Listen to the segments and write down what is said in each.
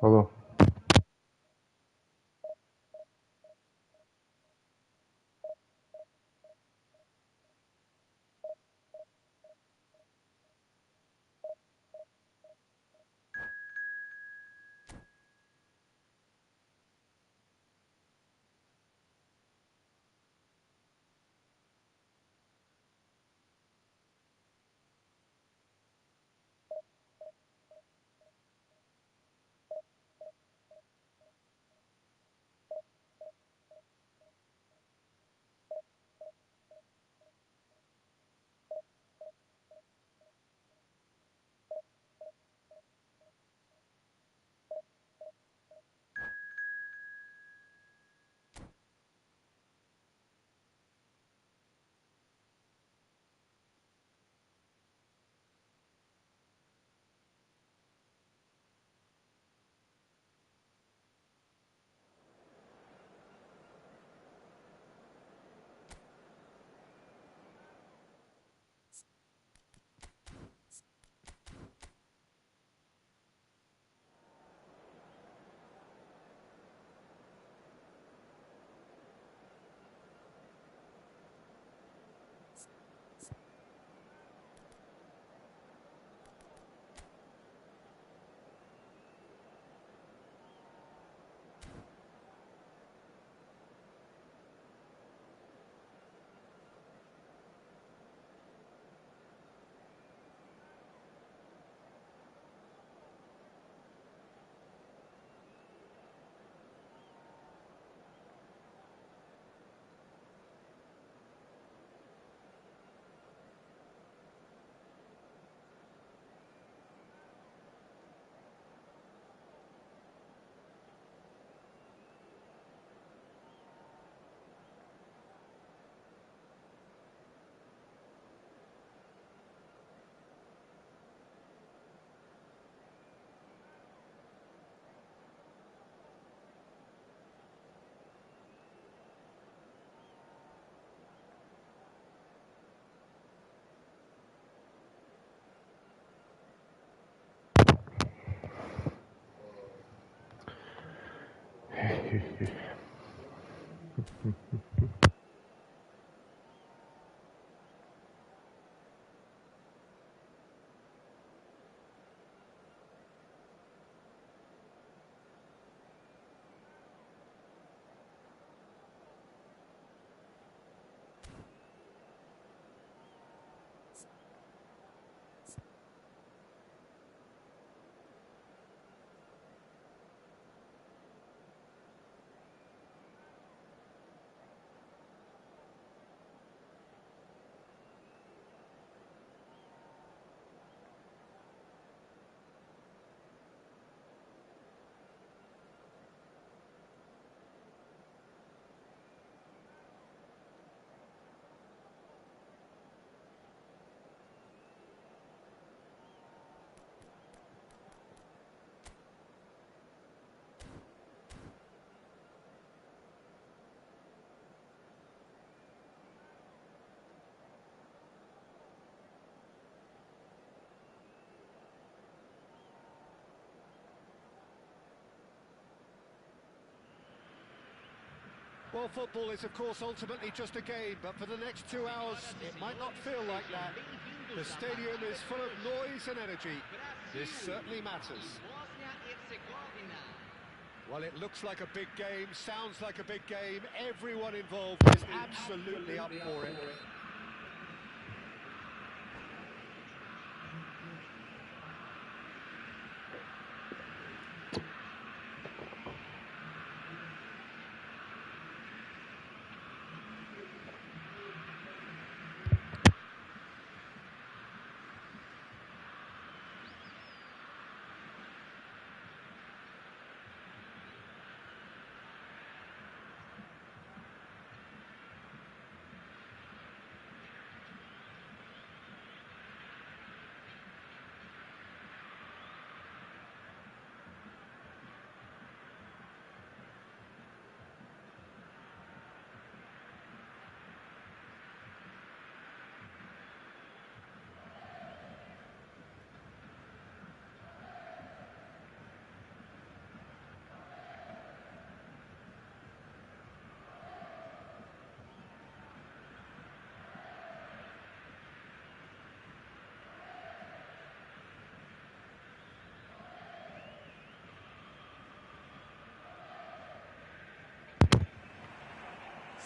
Hello. Well, football is, of course, ultimately just a game, but for the next 2 hours, it might not feel like that. The stadium is full of noise and energy. This certainly matters. Well, it looks like a big game, sounds like a big game. Everyone involved is absolutely up for it.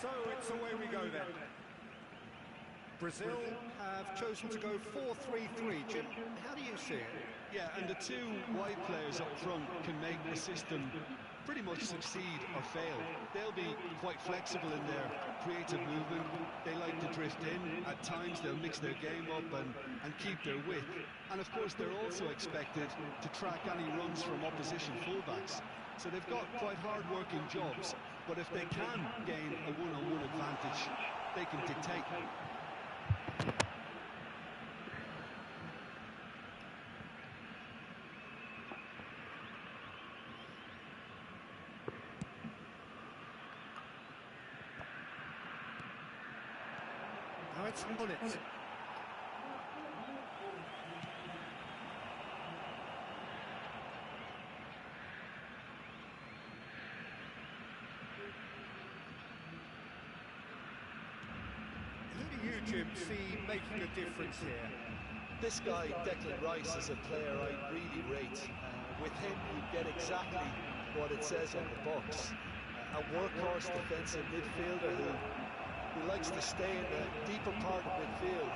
So it's away we go then. Brazil have chosen to go 4-3-3. Jim, how do you see it? Yeah, and the two wide players up front can make the system pretty much succeed or fail. They'll be quite flexible in their creative movement. They like to drift in. At times they'll mix their game up and keep their width. And of course they're also expected to track any runs from opposition fullbacks. So they've got quite hard-working jobs, but if they can gain a one-on-one advantage, they can dictate. Now it's Bullet. Who do you, Jim, see making a difference here? This guy, Declan Rice, is a player I really rate. With him, you get exactly what it says on the box. A workhorse defensive midfielder who likes to stay in the deeper part of midfield,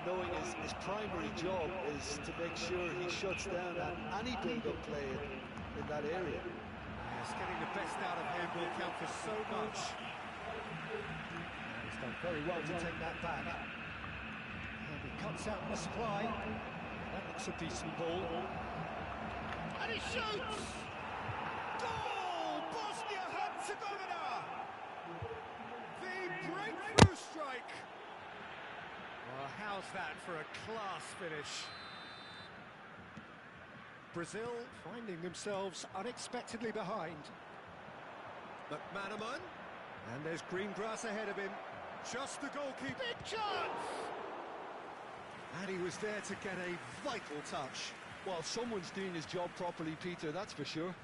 knowing his primary job is to make sure he shuts down any build-up play in that area. Yes, getting the best out of him will count for so much. And he's done very well to take that back. And he cuts out the supply. That looks a decent ball. And he shoots! Goal! Bosnia-Herzegovina! The breakthrough strike! Well, how's that for a class finish? Brazil finding themselves unexpectedly behind. McManaman, and there's green grass ahead of him. Just the goalkeeper. Big chance! And he was there to get a vital touch. Well, someone's doing his job properly, Peter, that's for sure.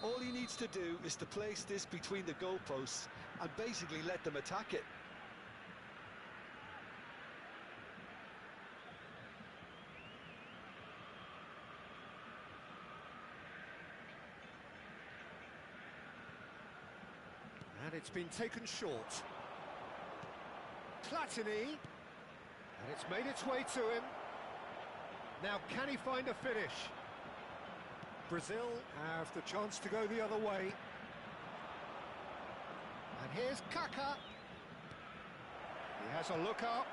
All he needs to do is to place this between the goalposts and basically let them attack it. And it's been taken short. Platini, and it's made its way to him. Now, can he find a finish? Brazil have the chance to go the other way. And here's Kaká. He has a look up.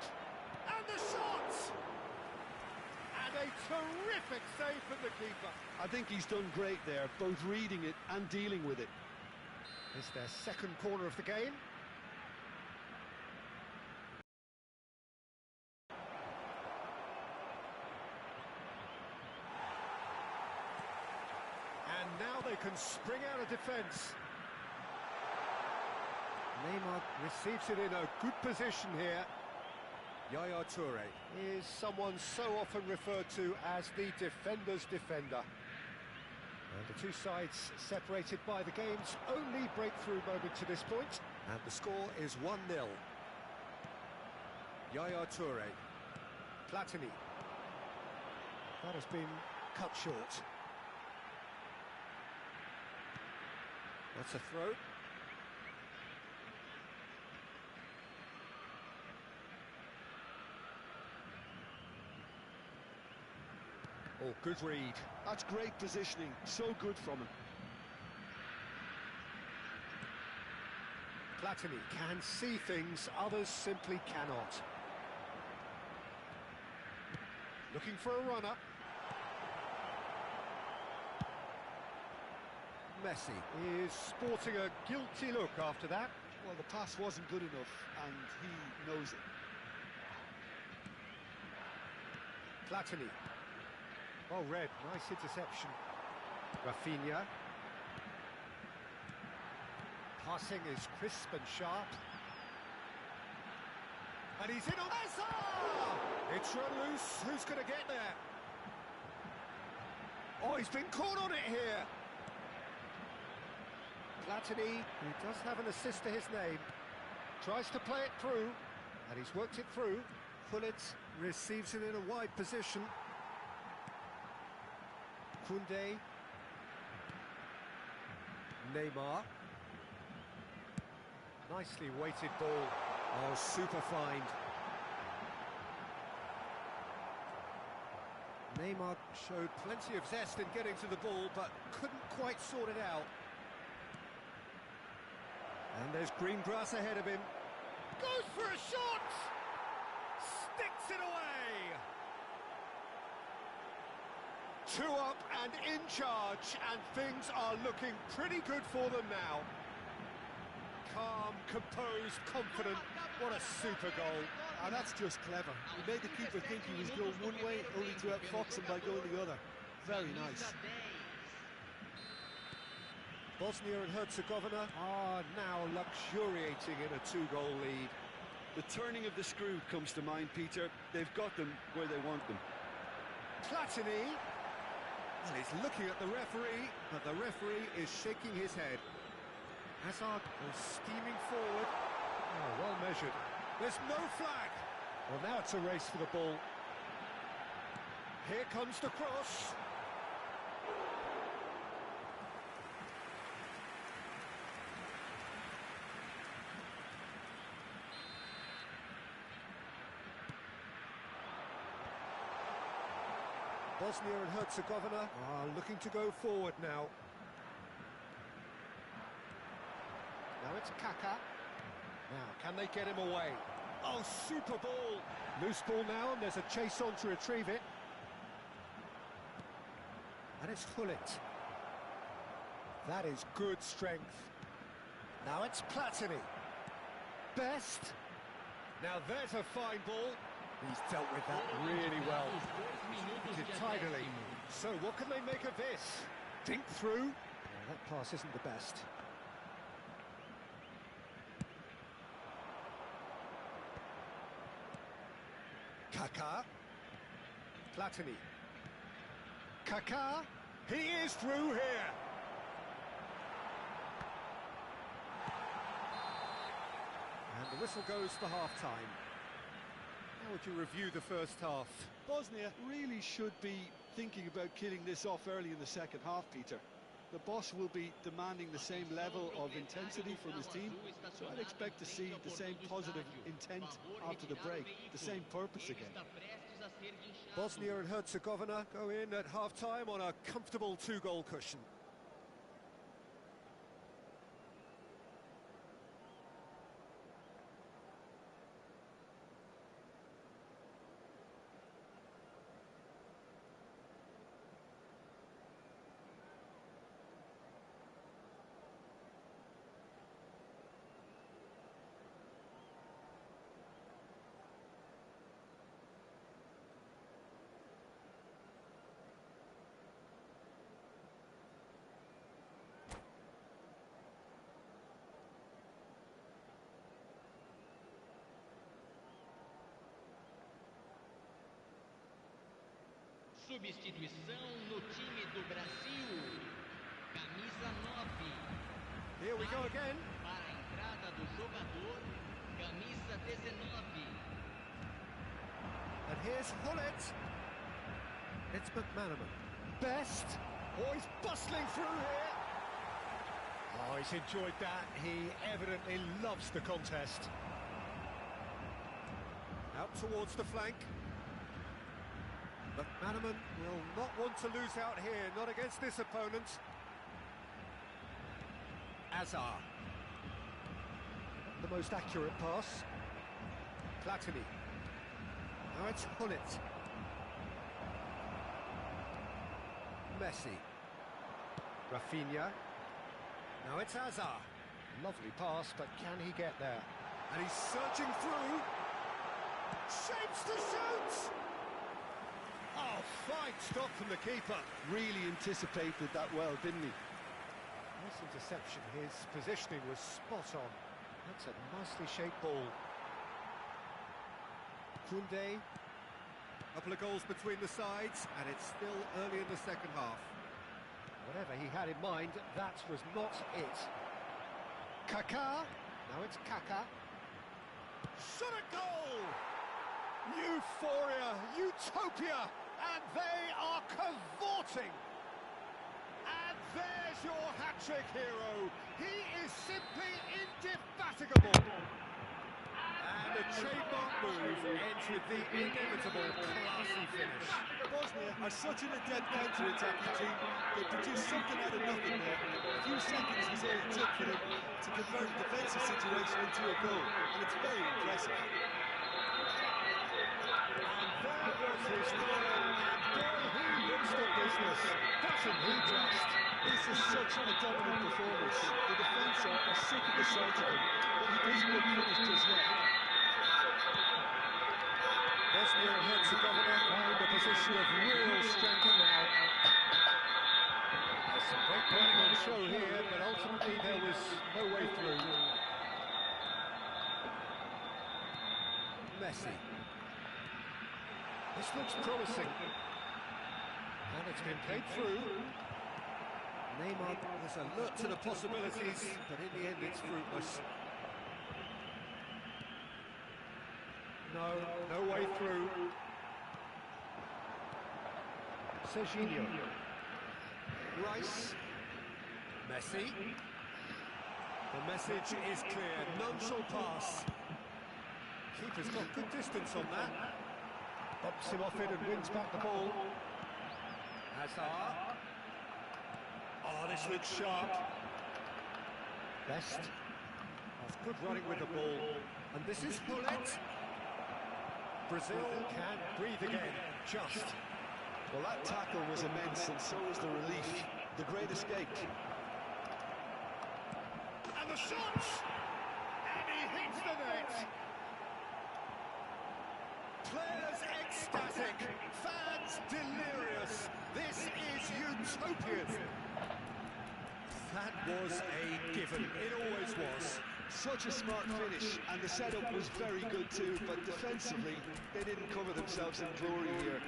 And the shot! And a terrific save from the keeper. I think he's done great there, both reading it and dealing with it. It's their second corner of the game. And now they can spring out of defence. Neymar receives it in a good position here. Yaya Toure is someone so often referred to as the defender's defender. And the two sides separated by the game's only breakthrough moment to this point. And the score is 1-0. Yaya Toure. Platini. That has been cut short. That's a throw. Oh, good read. That's great positioning, so good from him. Platini can see things others simply cannot. Looking for a runner. Messi is sporting a guilty look after that. Well, the pass wasn't good enough, and he knows it. Platini. Well read, nice interception. Rafinha. Passing is crisp and sharp. And he's in on Hazard! It's run loose, who's going to get there? Oh, he's been caught on it here. Platini, who does have an assist to his name, tries to play it through, and he's worked it through. Pullet receives it in a wide position. Koundé. Neymar. Nicely weighted ball. Oh, super find. Neymar showed plenty of zest in getting to the ball, but couldn't quite sort it out. And there's green grass ahead of him. Goes for a shot! Sticks it away! 2 up and in charge, and things are looking pretty good for them now. Calm, composed, confident. What a super goal. And that's just clever. He made the keeper think he was going one way, only to outfox him by going the other. Very nice. Bosnia and Herzegovina are now luxuriating in a 2-goal lead. The turning of the screw comes to mind, Peter. They've got them where they want them. Platini. And he's looking at the referee, but the referee is shaking his head. Hazard goes steaming forward. Oh, well measured. There's no flag. Well, now it's a race for the ball. Here comes the cross. Bosnia and Herzegovina are looking to go forward now. Now it's Kaká. Now, can they get him away? Oh, super ball! Loose ball now, and there's a chase on to retrieve it. And it's Hullet. That is good strength. Now it's Platini. Best. Now there's a fine ball. He's dealt with that really well. Did tidily. So what can they make of this? Dink through. Oh, that pass isn't the best. Kaká. Platini. Kaká. He is through here. And the whistle goes for half-time. How would you review the first half? Bosnia really should be thinking about killing this off early in the second half, Peter. The boss will be demanding the same level of intensity from his team, so I'd expect to see the same positive intent after the break, the same purpose again. Bosnia and Herzegovina go in at half-time on a comfortable 2-goal cushion. Substituição no time do Brasil. Camisa 9. Here we go again. Para a entrada do jogador, camisa 19. And here's Hullet. It's McManaman. Best. Oh, he's bustling through here. Oh, he's enjoyed that. He evidently loves the contest. Out towards the flank. McManaman will not want to lose out here, not against this opponent. Azar. The most accurate pass. Platini. Now it's Hullet. Messi. Rafinha. Now it's Hazard. Lovely pass, but can he get there? And he's surging through. Shapes to shoot! Oh, fine stop from the keeper. Really anticipated that well, didn't he? Nice interception. His positioning was spot on. That's a nicely shaped ball. Koundé. Couple of goals between the sides, and it's still early in the second half. Whatever he had in mind, that was not it. Kaká. Now it's Kaká. Shot a goal! Euphoria, utopia, and they are cavorting. And There's your hat-trick hero. He is simply indefatigable. And a trademark move ends with the inevitable classy finish. Bosnia are such an adept counter-attacking team. They produced something out of nothing there. A few seconds was all it took for them to convert a defensive situation into a goal, and it's very impressive. And there was his goal, and boy, he looks the business, doesn't he just? This is such a dominant performance. The defence are sick of the sight of him, but he doesn't look finished just yet. Bosnia and Herzegovina find a position of real strength now. There's some great planning on show here, but ultimately there was no way through. Messi. This looks promising. And it's been played through. Neymar was alert to the possibilities, but in the end it's fruitless. No way through. Serginho. Rice. Messi. The message is clear, none shall pass. Keeper's got good distance on that. Bumps him off it and wins back the ball. Hazard. Oh, this looks sharp. Best. That's good running with the ball. And this is Hullet. Brazil can breathe again, just. Well, that tackle was immense, and so was the relief. The great escape. And the shot! And he hits the net! Players ecstatic, fans delirious. This is utopian. That was a given, it always was. Such a smart finish, and the setup was very good too, but defensively, they didn't cover themselves in glory here.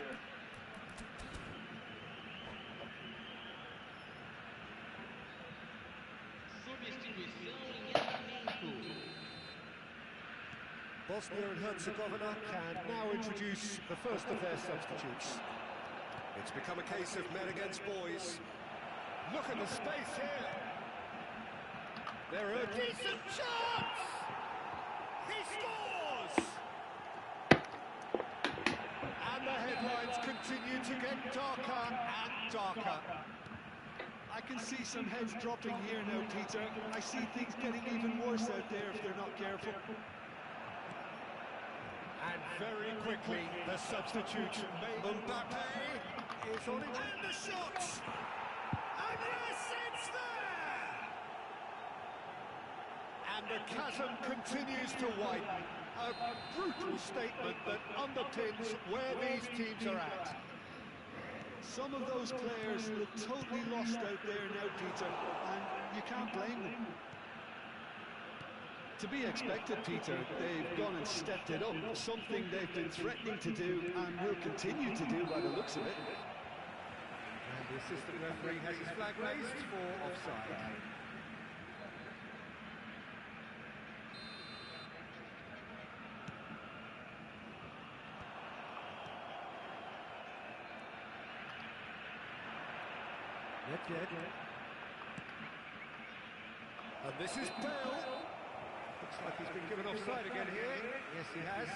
Substituição em andamento. Bosnia and Herzegovina can now introduce the first of their substitutes. It's become a case of men against boys. Look at the space here. There are a decent chance! He scores! And the headlines continue to get darker and darker. I can see some heads dropping here now, Peter. I see things getting even worse out there if they're not careful. And very quickly, the substitute made. Mbappe is on it. And the shot! And yes, it's there! And the chasm continues to widen. A brutal statement that underpins where these teams are at. Some of those players look totally lost out there now, Peter, and you can't blame them. To be expected, Peter, they've gone and stepped it up, something they've been threatening to do and will continue to do by the looks of it. And the assistant referee has his flag raised for offside. Yet. And this is Bale. Looks like he's been given offside again here. Yes, he has.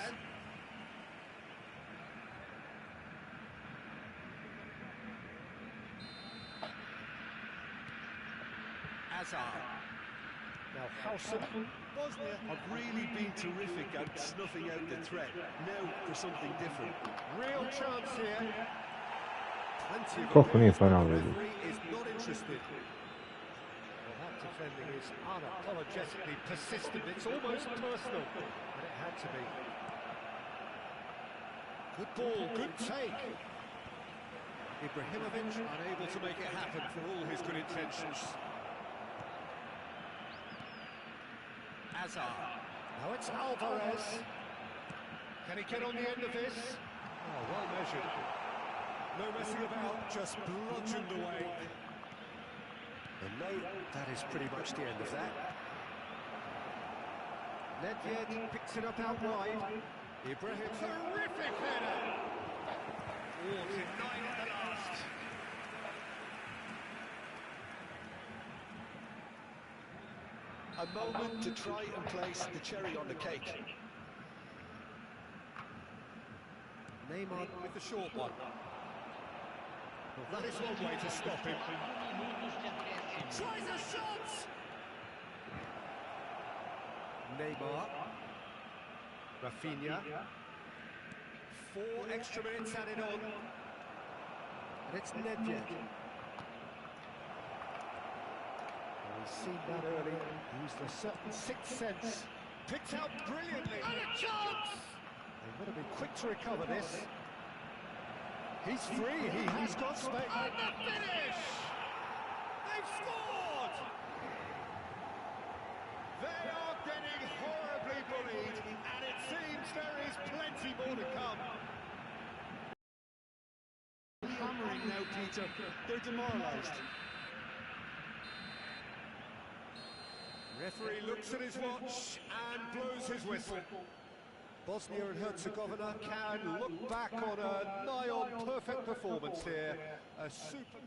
Hazard. Now Howson. Bosnia have really been terrific at snuffing out the threat. Now for something different. Real chance here. Plenty of Cough in for now, the really. referee is not interested. Well, that defending is unapologetically persistent. It's almost personal, but it had to be. Good ball, good take. Ibrahimovic unable to make it happen for all his good intentions. Hazard. Now it's Alvarez. Can he get on the end of this? Oh, well measured. No messing about, just bludgeoned away. And no, that is pretty much the end of that. Nedved picks it up out wide. Ibrahim, terrific header! Oh, denied at the last. A moment to try and place the cherry on the cake. Neymar with the short one. Well, that is one way to stop him. Tries a shot! Neymar. Rafinha. 4 extra minutes added on. And it's Nedved. We've seen that early. Used a certain sixth sense. Picked out brilliantly. And a chance! They've got to be quick to recover this. He's free, he has got space. And the finish! They've scored! They are getting horribly bullied, and it seems there is plenty more to come. Hammering now, Peter. They're demoralised. Referee looks at his watch and blows his whistle. Bosnia and Herzegovina can look back on a nigh-on perfect performance here. A super...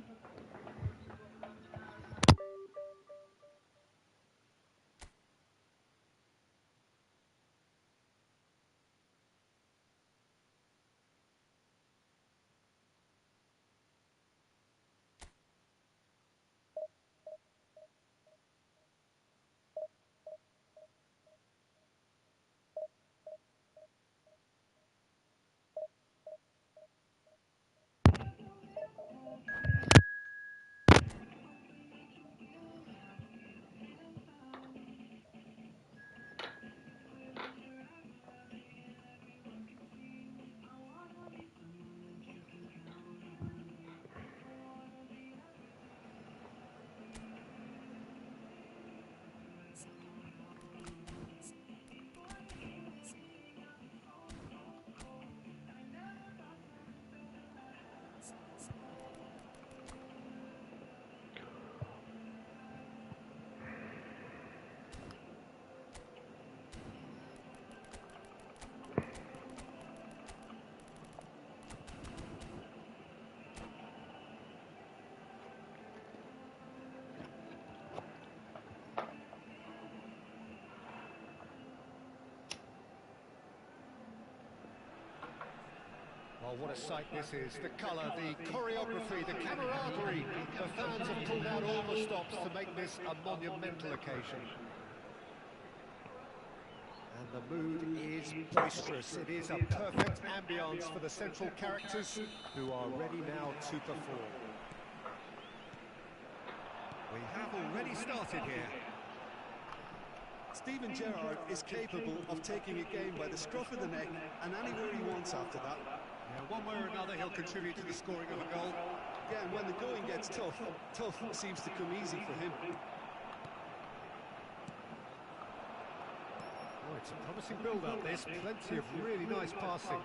Oh, what a sight this is. The colour, the choreography, the camaraderie. The fans have pulled out all the stops to make this a monumental occasion. And the mood is boisterous. It is a perfect ambience for the central characters who are ready now to perform. We have already started here. Steven Gerrard is capable of taking a game by the scruff of the neck and anywhere he wants after that. Yeah, one way or another he'll contribute to the scoring of a goal. Yeah, and when the going gets tough, tough seems to come easy for him. Oh, it's a promising build-up, this. Plenty of really nice passing.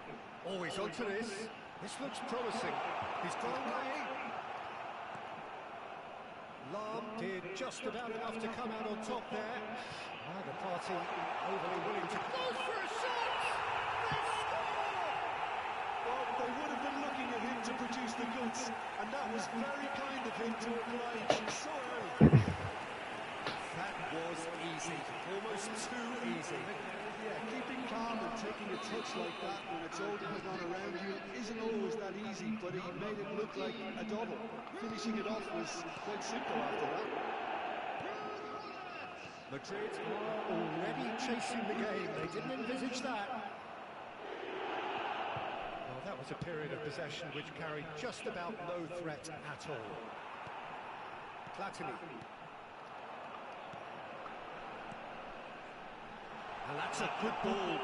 Oh, he's onto this. This looks promising. He's got away. Lahm did just about enough to come out on top there. Now the party overly willing to go for a shot! They score! Well, they would have been looking at him to produce the goods, and that was very kind of him to oblige so early. That was easy, almost too easy. Yeah, keeping calm and taking a touch like that when it's all going on around you isn't always that easy, but he made it look like a double. Finishing it off was quite simple after that. Madrid are already chasing the game. They didn't envisage that. Well, that was a period of possession which carried just about no threat at all. Platini. And that's a good ball.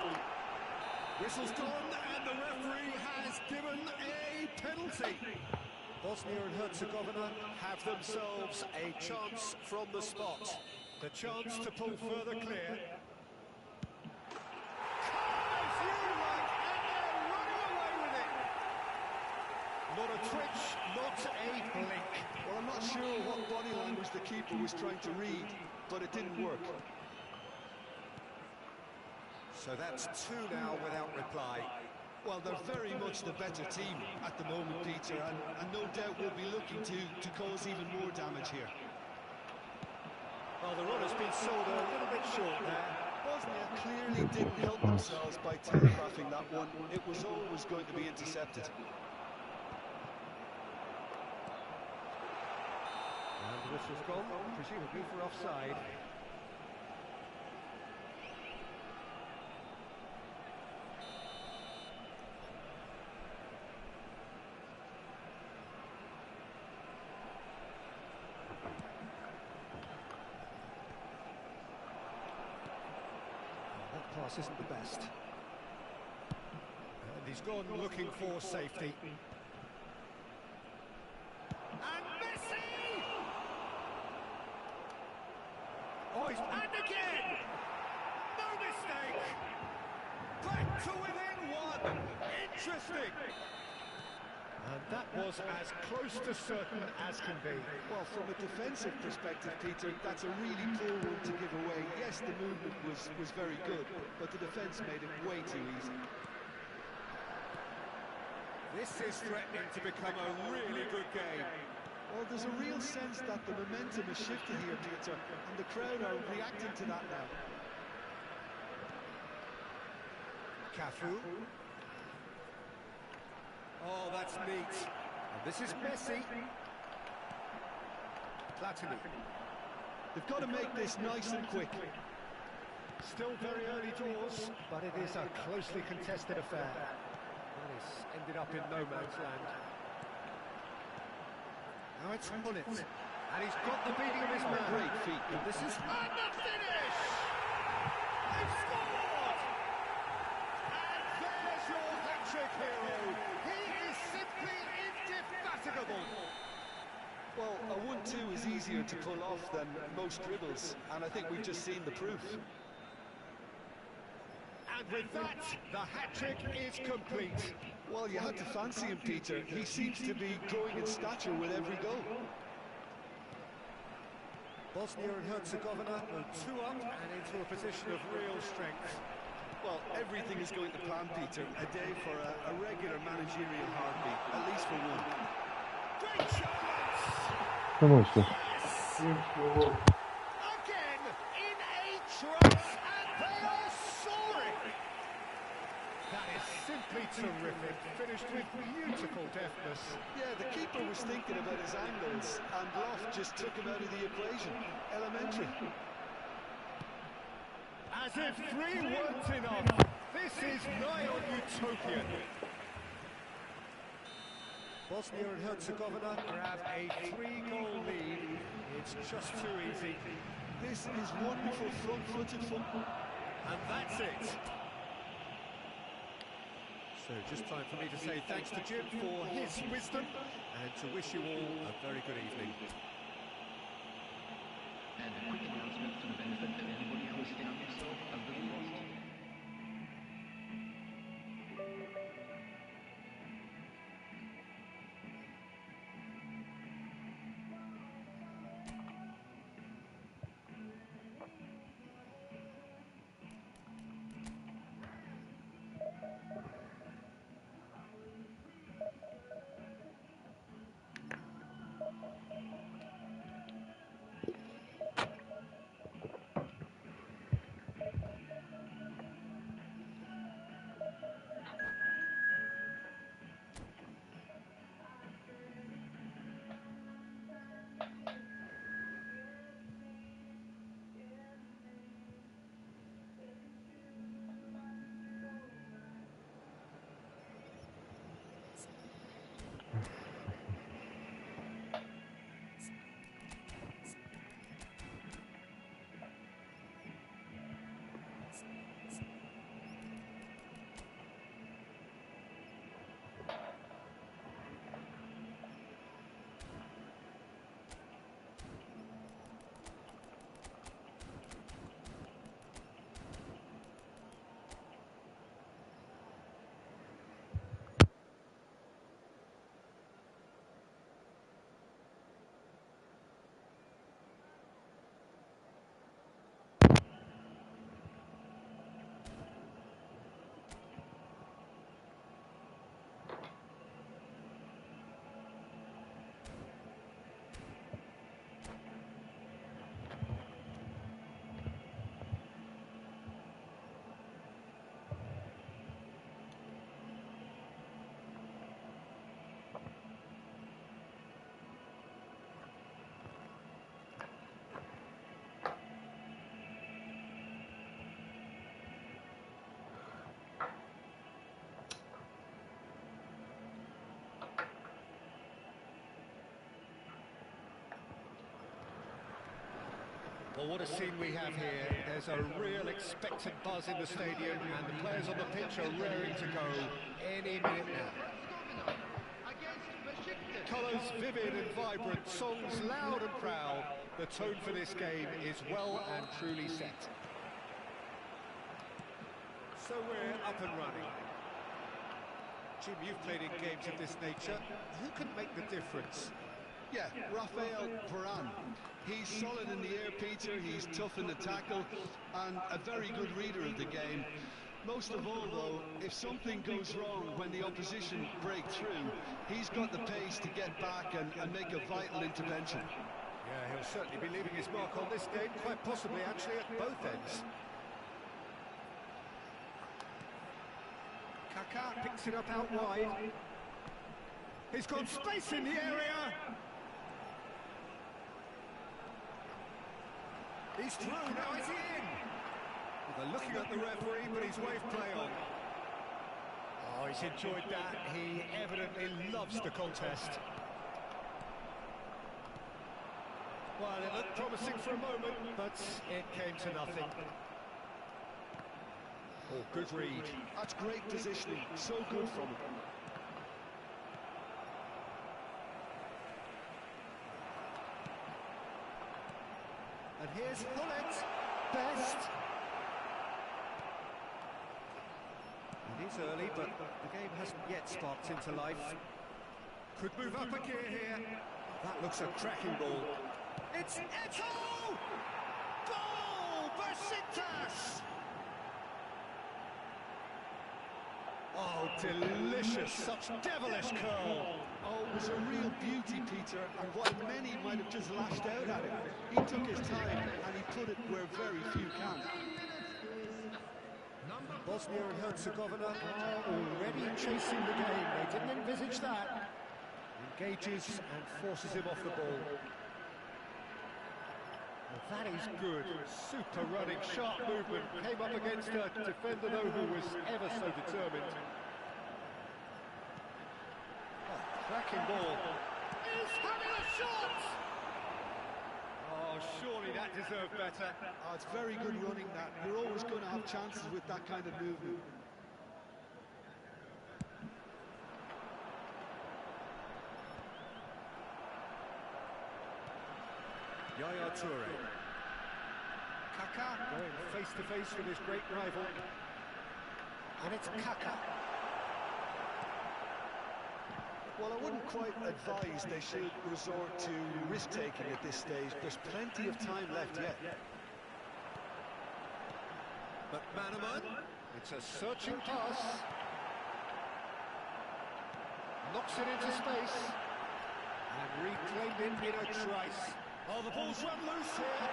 Whistle's gone, and the referee has given a penalty. Bosnia and Herzegovina have themselves a chance from the spot. The chance to pull further clear. Carves you like, and they're running away with it. Not a twitch, not a blink. Well, I'm not sure what body language the keeper was trying to read, but it didn't work. So that's 2 now without reply. Well, they're very much the better team at the moment, Peter, and no doubt will be looking to cause even more damage here. Well, the run has been sold a little bit short there. Bosnia clearly didn't help themselves by telegraphing that one. It was always going to be intercepted. And the whistle's gone, presumably for offside. That pass isn't the best. And he's gone looking for safety. And Messi! Oh, and again! No mistake! Back to within one! Interesting! And that was as close to certain as can be. Well, from a defensive perspective, Peter, that's a really poor one to give away. Yes, the movement was very good, but the defence made it way too easy. This is threatening to become a really good game. Well, there's a real sense that the momentum has shifted here, Peter, and the crowd are reacting to that now. Cafu. Oh, that's neat. And this is Messi. Platini. They've got to make this nice and quick. Still very early doors, but it is a closely contested affair. And it's ended up in no man's land. Now it's Hullet. And he's got the beating of his man. Great feet. And this is... And the finish! They've scored! And there's your hat-trick hero. He is simply indefatigable. Well, a 1-2 is easier to pull off than most dribbles, and I think we've just seen the proof. And with that, the hat-trick is complete. Well, you had to fancy him, Peter. He seems to be growing in stature with every goal. Bosnia and Herzegovina go 2 up and into a position of real strength. Well, everything is going to plan, Peter. A day for a regular managerial heartbeat, at least for one. Great chance! Come on, sir. Again, in a trance, and they are soaring! That is simply terrific, finished with beautiful deftness. Yeah, the keeper was thinking about his angles, and Loft just took him out of the equation. Elementary. As if 3 weren't enough, this is nigh on utopian. Bosnia and Herzegovina grab a 3-goal lead. It's just too easy. This is wonderful front-footed football. And that's it. So just time for me to say thanks to Jim for his wisdom and to wish you all a very good evening. And a quick announcement for the benefit of anybody who has found themselves a little lost. Well, what a scene we have here. There's a real expectant buzz in the stadium, and the players on the pitch are raring to go any minute now. Colours vivid and vibrant, songs loud and proud. The tone for this game is well and truly set. So we're up and running. Jim, you've played in games of this nature. Who can make the difference? Yeah, Rafael Varane. He's solid in the air, Peter. He's tough in the tackle and a very good reader of the game. Most of all, though, if something goes wrong when the opposition break through, he's got the pace to get back and make a vital intervention. Yeah, he'll certainly be leaving his mark on this game, quite possibly actually at both ends. Kaká picks it up out wide. He's got space in the area. He's through, now is he in? Well, they're looking at the referee, but he's waved play on. Oh, he's enjoyed that. He evidently loves the contest. Well, it looked promising for a moment, but it came to nothing. Oh, good read. That's great positioning, so good from him. And here's Hullet, best. It is early, but the game hasn't yet sparked into life. Could move up a gear here. That looks a cracking ball. It's Eto'o! Goal! Besiktas! Oh, delicious, such devilish curl. Oh, it was a real beauty, Peter, and what many might have just lashed out at it. He took his time and he put it where very few can. Bosnia and Herzegovina are already chasing the game. They didn't envisage that. Engages and forces him off the ball. Well, that is good. Super running, sharp movement. Came up against a defender, though, who was ever so determined. Oh, cracking ball. He's having a shot! Oh, surely that deserved better. Oh, it's very good running, that. You're always going to have chances with that kind of movement. Yaya Toure. Kaká going face-to-face with his great rival. And it's Kaká. Well, I wouldn't quite advise they should resort to risk-taking at this stage. There's plenty of time left yet. McManaman. It's a searching pass. Knocks it into space. And reclaimed in a trice. Oh, the ball's run loose here.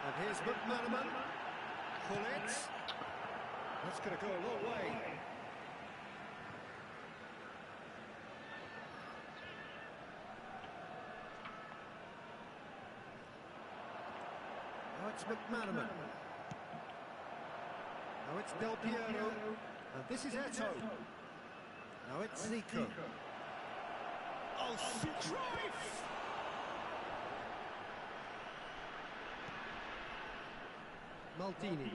And here's McManaman. Hullet. That's going to go a long way. Now it's McManaman. Now it's Del Piero. And this is Eto'o. Now it's Zico. Oh, Cruyff! Maldini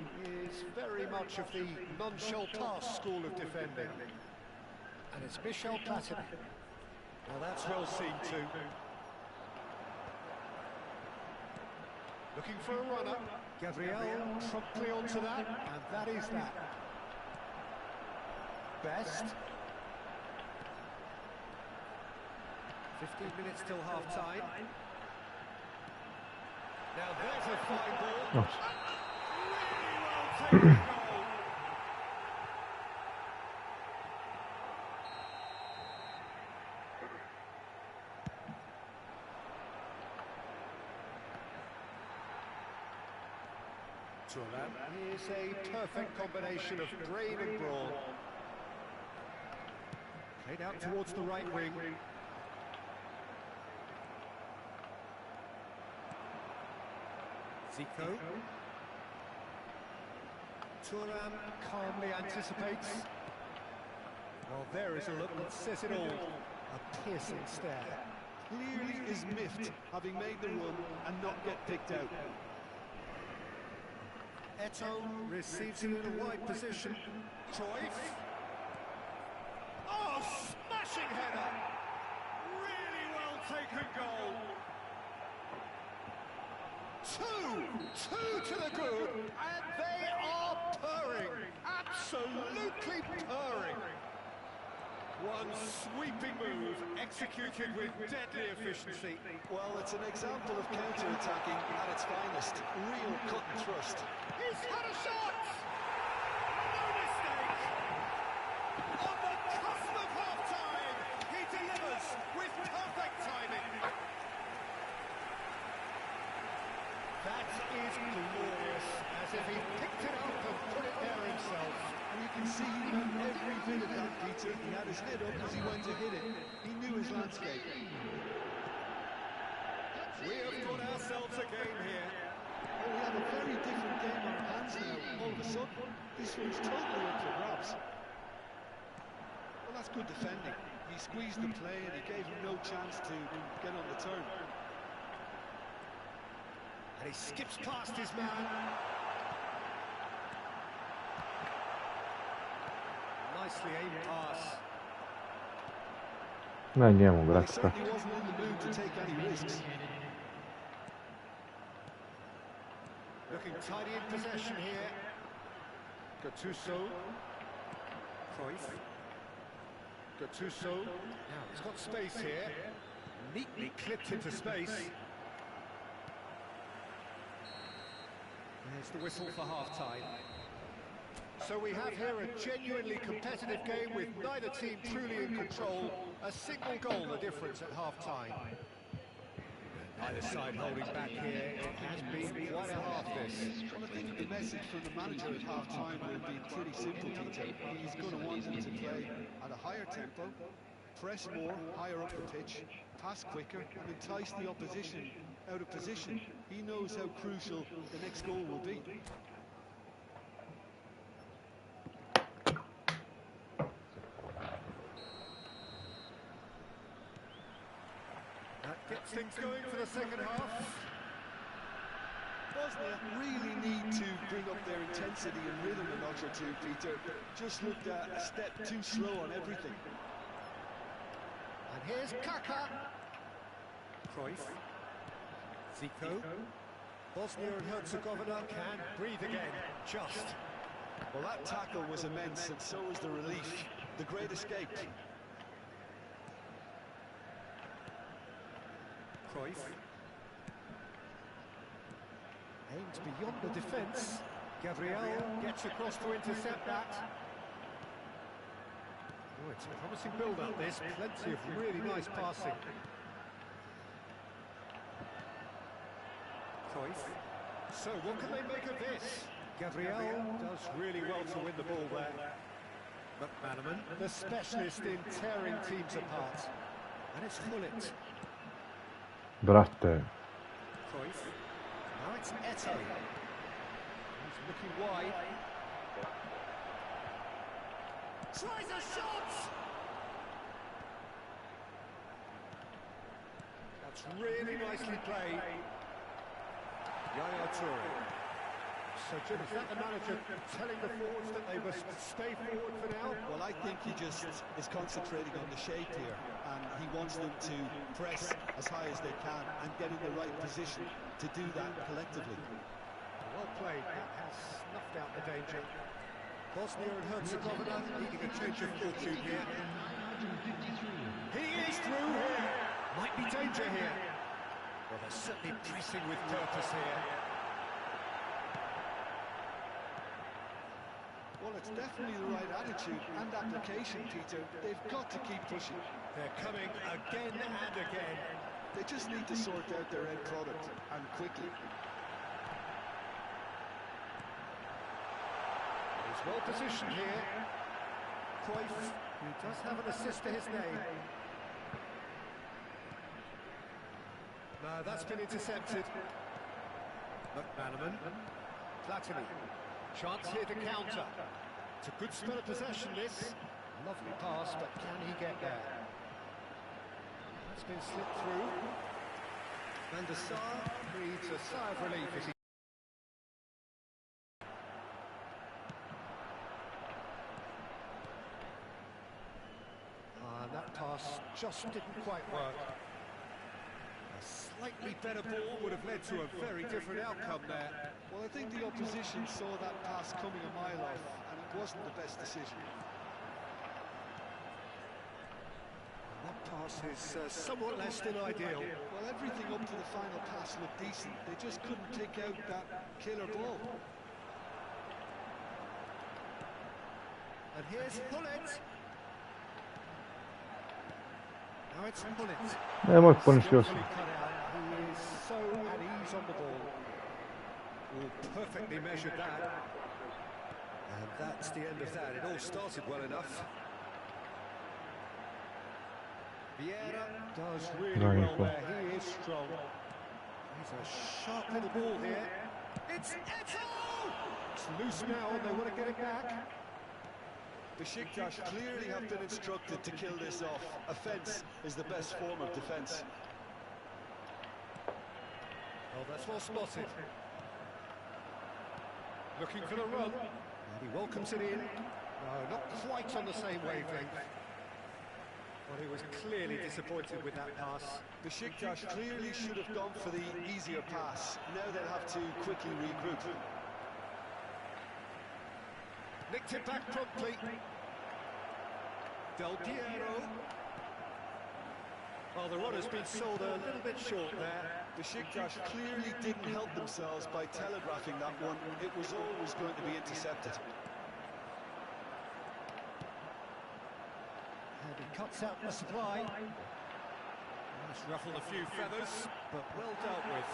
is very much of the non-shell-pass school of defending. And it's Michel Platini. Now that's well seen too. Looking for a runner. Gabriel promptly onto that, and that is that. Best. 15 minutes till half-time. Now there's a fine ball. Oh. Really well taken goal. Thuram is a perfect combination of brain and brawn. Played out towards the right wing. Zico. Thuram calmly anticipates. Well, there is a look that says it all. A piercing stare. clearly is miffed, having made the run and not get picked out. Eto'o receives it in a wide position. Cruyff. Oh, smashing header! Really well taken goal. Two to the good, and they are purring. Absolutely purring. One sweeping move, executed with deadly efficiency. Well, it's an example of counter-attacking at its finest. Real cut and thrust. He's had a shot! No mistake! On the cusp of half-time, he delivers with perfect timing. That is glorious, as if he picked it up and put it there himself. And you can see he meant every bit of that, Peter. He had his head up as he went to hit it. He knew his landscape. We have got ourselves a game here. Oh, we have a very different game on our hands now. All of a sudden, this one's totally up for grabs. Well, that's good defending. He squeezed the play and he gave him no chance to get on the turn. And he skips past his man. Nicely aimed pass. No, andiamo, He grazie. certainly wasn't in the mood to take any risks. Looking tidy in possession here. Gattuso. Cruyff. Gattuso. Now he's got space here. Neatly clipped into space. There's the whistle for half-time. So we have here a genuinely competitive game with neither team truly in control. A single goal the difference at half-time. Either side holding back here. It has been quite a half this. Well, I think the message from the manager at half-time will be pretty simple, Peter. He's going to want them to play at a higher tempo, press more, higher up the pitch, pass quicker, and entice the opposition out of position. He knows how crucial the next goal will be. That gets things going for the second half. Bosnia really need to bring up their intensity and rhythm a notch or two, Peter. Just looked a step too slow on everything. And here's Kaka. Cruyff. Zico. Bosnia and Herzegovina can breathe again. Just. Well, that tackle was immense, and so was the relief. The great escape. Cruyff. Aimed beyond the defence. Gabriel gets across to intercept that. Oh, it's a promising build-up this. Plenty of really nice passing. Cruyff. So, what can they make of this? Gabriel does really well to win the ball there. McManaman, the specialist in tearing teams apart. And it's Hullet. Bratte. Cruyff. Now it's Eto'o. He's looking wide. Tries a shot! That's really nicely played. Yaya Toure. So, Jim, is that the manager telling the forwards that they must stay forward for now? Well, I think he just is concentrating on the shape here, and he wants them to press as high as they can and get in the right position to do that collectively. Well played. That has snuffed out the danger. Bosnia and Herzegovina needing a change of fortune here. He is through here. Might be danger here. Well, they're certainly pressing with purpose here. Well, it's definitely the right attitude and application, Peter. They've got to keep pushing. They're coming again and again. They just need to sort out their end product, and quickly. He's well positioned here. Cruyff, who does have an assist to his name. No, that's been intercepted. McManaman. Platini. Chance here to counter. It's a good spell of possession, this. Lovely pass, but can he get there? That's been slipped through. And the Sar breathes a sigh of relief as he... that pass just didn't quite work. A slightly better ball would have led to a very different outcome there. Well, I think the opposition saw that pass coming a mile off, and it wasn't the best decision. That pass is somewhat less than ideal. Well, everything up to the final pass looked decent. They just couldn't take out that killer ball. And here's Hullet. Now it's Hullet. Mooi konuşuyorsun. He is so at ease on the ball. Oh, perfectly measured that. And that's the end of that. It all started well enough. Vieira does really well there. He is strong. He's a sharp little ball here. It's Eto'o! It's loose now and they want to get it back. Besiktas clearly have been instructed to kill this off. Offence is the best form of defence. Oh, that's well spotted. Looking for the run. And he welcomes it in. No, not quite on the same wavelength. Well, he was clearly disappointed with that pass. Besiktas clearly should have gone for the easier pass. Now they'll have to quickly regroup. Nicked it back promptly. Del Piero. Oh, the runner's been sold a little bit short there. Besiktas clearly didn't help themselves by telegraphing that one. It was always going to be intercepted. And he cuts out the supply. That's ruffled a few feathers, but well dealt with.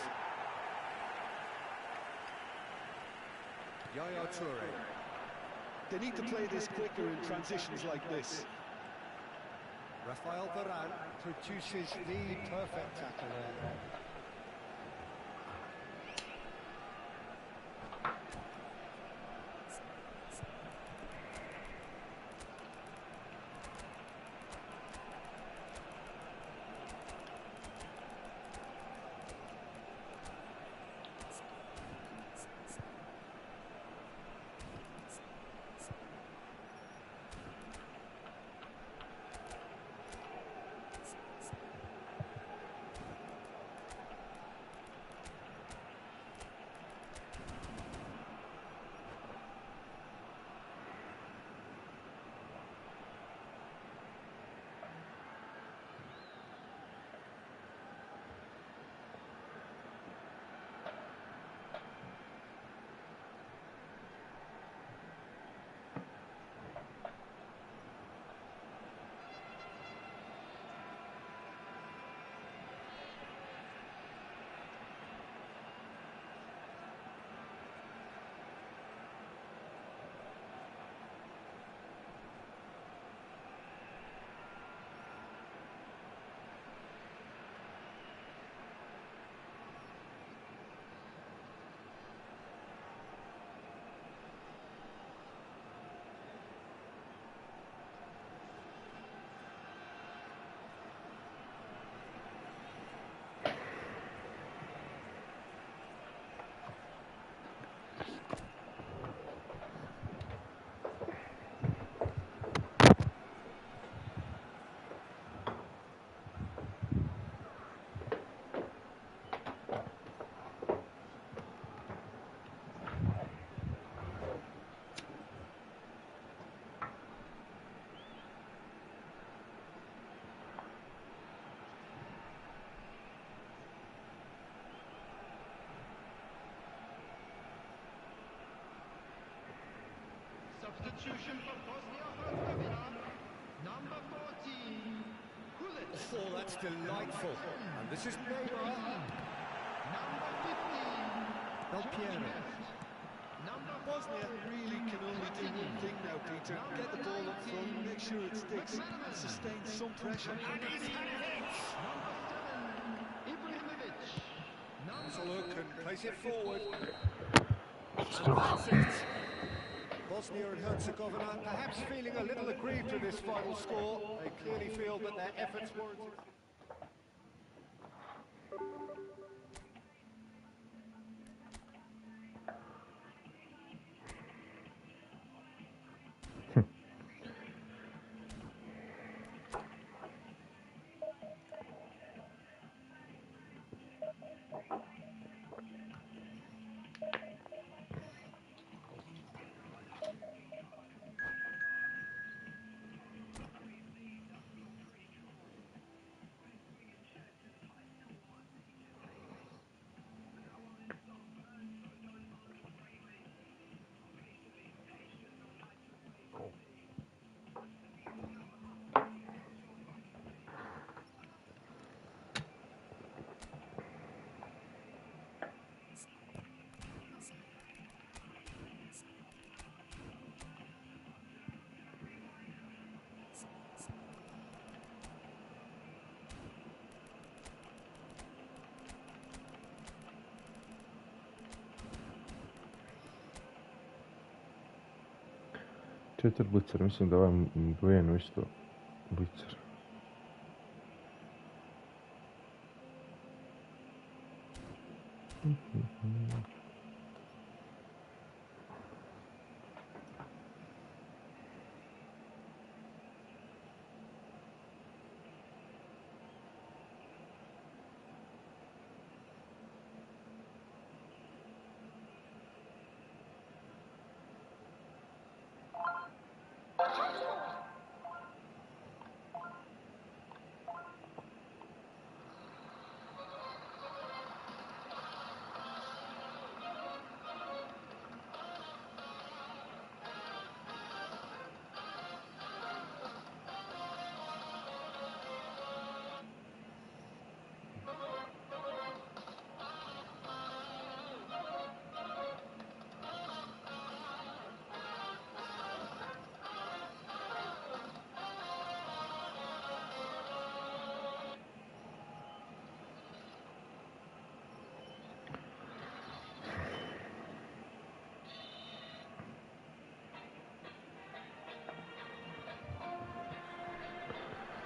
Yaya Toure. They need to play this quicker in transitions like this. Rafael Varane produces the perfect tackle there. Substitution for Bosnia-Herzegovina, number 14, Hullet. Oh, that's delightful. And this is Neymar. Number 15, Del Piero. number Bosnia really can only do one thing now, Peter. Get the ball up front, make sure it sticks, and sustain some pressure. number 7, Ibrahimovic. Has a look and plays it forward. And that's it. Bosnia and Herzegovina perhaps feeling a little aggrieved with this final score. They clearly feel that their efforts warranted. 4 bucer, mislim da ovaj Bueno isto bucer.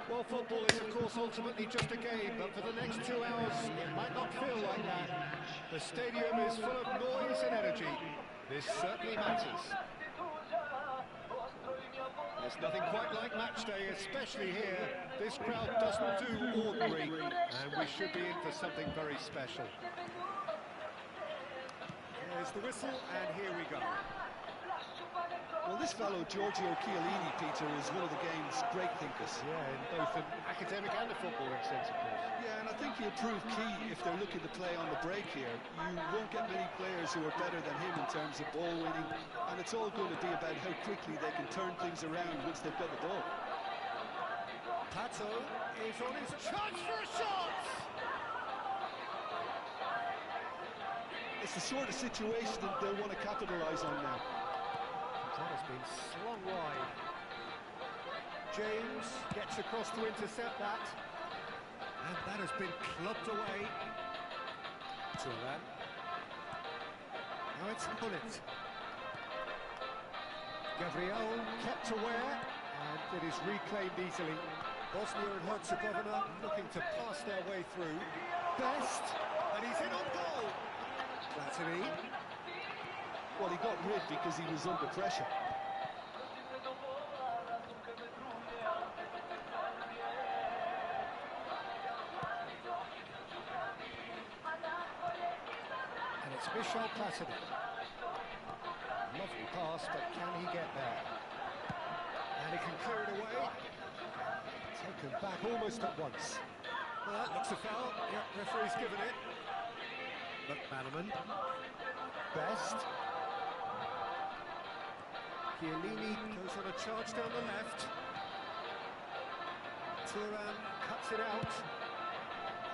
Well, football is, of course, ultimately just a game, but for the next 2 hours, it might not feel like that. The stadium is full of noise and energy. This certainly matters. There's nothing quite like match day, especially here. This crowd doesn't do ordinary, and we should be in for something very special. Here's the whistle, and here we go. Well, this fellow, Giorgio Chiellini, Peter, is one of the game's great thinkers. Yeah, in both an academic and a footballing sense, of course. Yeah, and I think he'll prove key if they're looking to play on the break here. You won't get many players who are better than him in terms of ball winning, and it's all going to be about how quickly they can turn things around once they've got the ball. Pato is on his charge for a shot! It's the sort of situation that they'll want to capitalise on now. That has been slung wide. James gets across to intercept that. And that has been clubbed away. Turan. Now it's Bullet. Gabriel kept aware, and it is reclaimed easily. Bosnia and Herzegovina looking to pass their way through. Best, and he's in on goal. Platini. Well, he got rid because he was under pressure. And it's Michel Platini. Lovely pass, but can he get there? And he can clear it away. Taken back almost at once. Well, that looks a foul. Yep, referee's given it. McManaman. Best. Chiellini goes on a charge down the left. Turan cuts it out.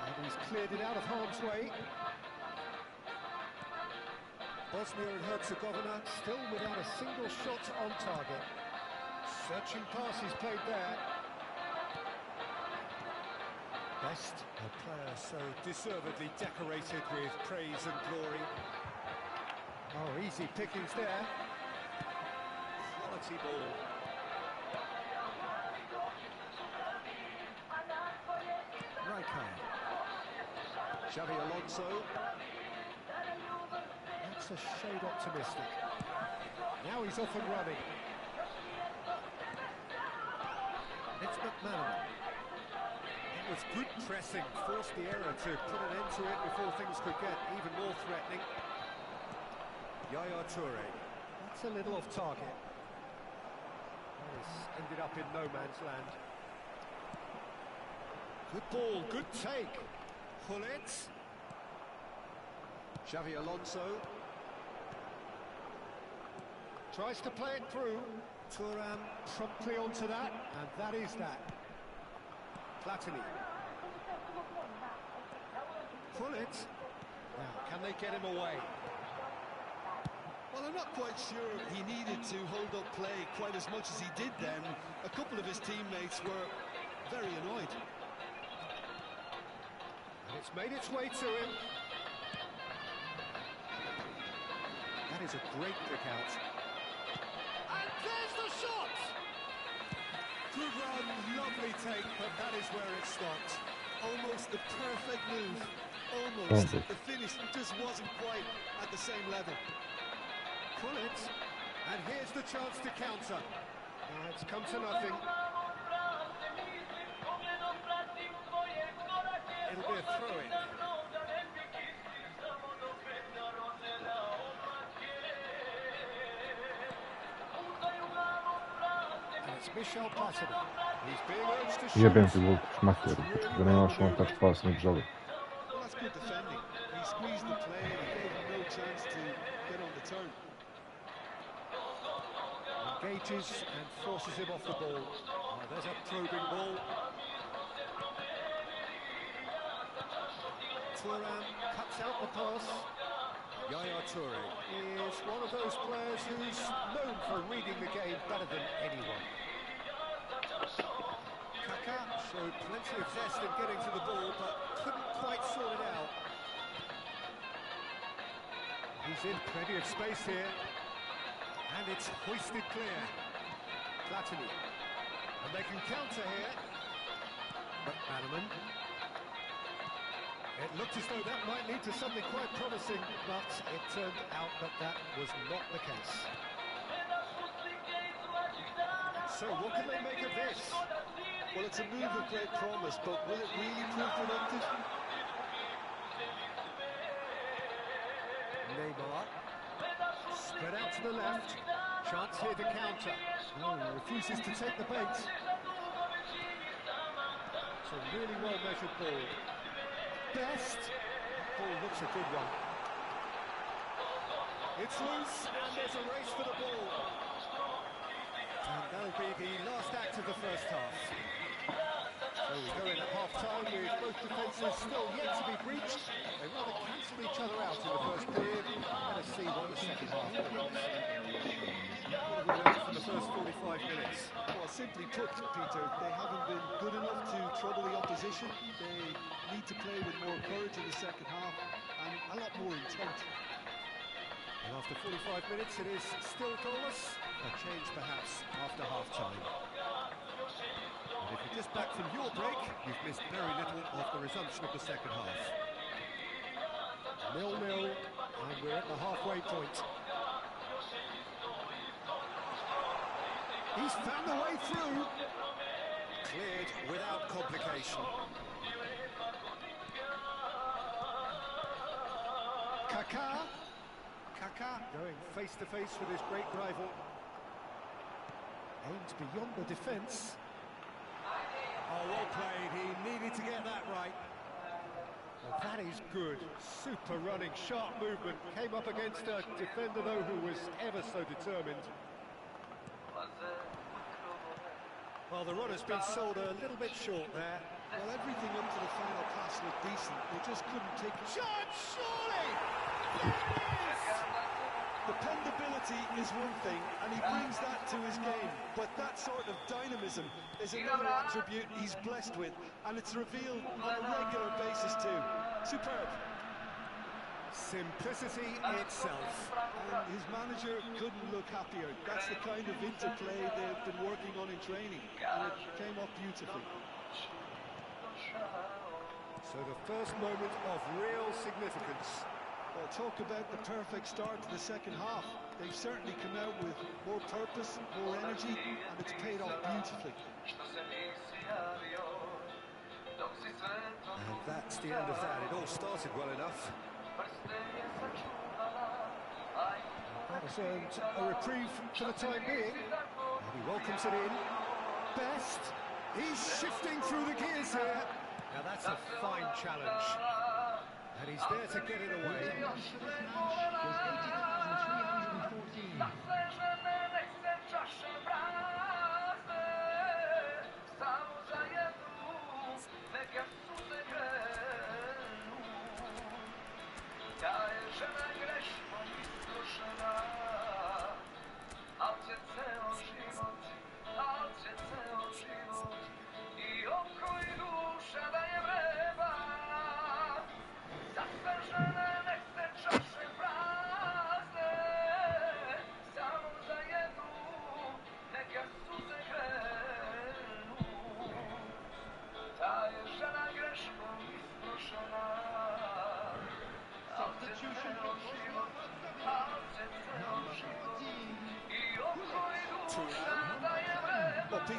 And he's cleared it out of harm's way. Bosnia and Herzegovina still without a single shot on target. Searching pass he's played there. Best, a player so deservedly decorated with praise and glory. Oh, easy pickings there. Quality ball. Rijkaard. Xavi Alonso. That's a shade optimistic. Now he's off and running. It's McManaman. It was good pressing, forced the error to put an end to it before things could get even more threatening. Yaya Toure. That's a little off target. This ended up in no man's land. Good ball, good take. Hullet. Xavi Alonso. Tries to play it through. Turan promptly onto that, and that is that. Platini. Hullet. Now, can they get him away? Well, I'm not quite sure he needed to hold up play quite as much as he did then. A couple of his teammates were very annoyed. And it's made its way to him. That is a great kick out. And there's the shot! Good run, lovely take, but that is where it stopped. Almost the perfect move. Tamam. Almost. The finish just wasn't quite at the same level. Pull it, and here's the chance to counter. It's come to nothing. It'll be a throw-in. And it's Michel Platini. He's being urged to shoot. Jebem ty gol szmacier, bo nie masz on tak pas nie wziął. Well, that's good defending. He squeezed the play and he gave him no chance to get on the turn. Engages and forces him off the ball. Oh, there's a probing ball. Thuram cuts out the pass. Yaya Toure is one of those players who's known for reading the game better than anyone. Kaka showed plenty of zest in getting to the ball, but couldn't quite sort it out. He's in plenty of space here. And it's hoisted clear. Platini. And they can counter here. But Bannerman. It looked as though that might lead to something quite promising, but it turned out that that was not the case. So what can they make of this? Well, it's a move of great promise, but will it really prove productive? Neymar. Spread out to the left. Chance here to counter. Oh, refuses to take the bait. It's a really well-measured ball. Best. Ball looks a good one. It's loose, and there's a race for the ball. And that'll be the last act of the first half. So we go in at half-time with both defences still yet to be breached. They rather cancel each other out in the first period. Let us see what the second half brings. What have we learned from the first 45 minutes? Well, simply put, Peter, they haven't been good enough to trouble the opposition. They need to play with more courage in the second half and a lot more intent. And after 45 minutes, it is still goalless. A change, perhaps, after half-time. And if you're just back from your break, you've missed very little of the resumption of the second half. 0-0, and we're at the halfway point. He's found a way through. Cleared without complication. Kaka going face-to-face with his great rival. Aimed beyond the defence. Oh, well played. He needed to get that right. Well, that is good. Super running, sharp movement. Came up against a defender, though, who was ever so determined. Well, the run has been sold a little bit short there. Well, everything up to the final pass looked decent. They just couldn't take it. Shot, surely! There it is! Dependability is one thing, and he brings that to his game. But that sort of dynamism is another attribute he's blessed with, and it's revealed on a regular basis too. Superb. Simplicity itself. And his manager couldn't look happier. That's the kind of interplay they've been working on in training, and it came off beautifully. So the first moment of real significance. Well, talk about the perfect start to the second half. They've certainly come out with more purpose, more energy, and it's paid off beautifully. And that's the end of that. It all started well enough. That has earned a reprieve for the time being. And he welcomes it in. Best. He's shifting through the gears here. Now that's a fine challenge. And he's there to get it away.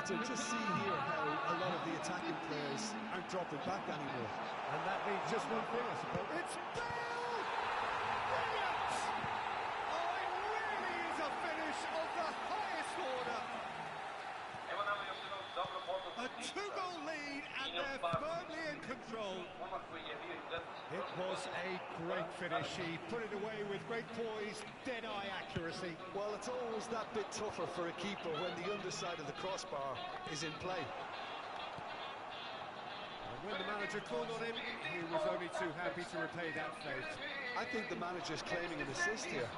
Peter, just see here how a lot of the attacking players aren't dropping back anymore. And that means just one thing, I suppose. It's Bale! Brilliant! Oh, it really is a finish of the highest order. A two-goal lead, and they're firmly in control. It was a great finish. He put it away with great poise, dead-eye accuracy. Well, it's always that bit tougher for a keeper when the underside of the crossbar is in play. And when the manager called on him, he was only too happy to repay that fate. I think the manager's claiming an assist here.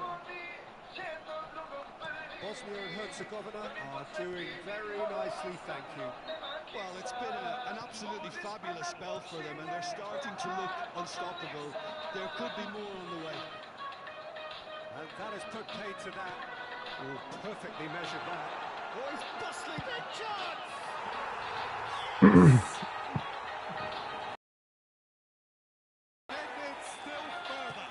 Bosnia and Herzegovina are doing very nicely, thank you. Well, it's been an absolutely fabulous spell for them, and they're starting to look unstoppable. There could be more on the way. And that has put paid to that. Oh, perfectly measured that. Oh, he's bustling, big chance! And it's still further.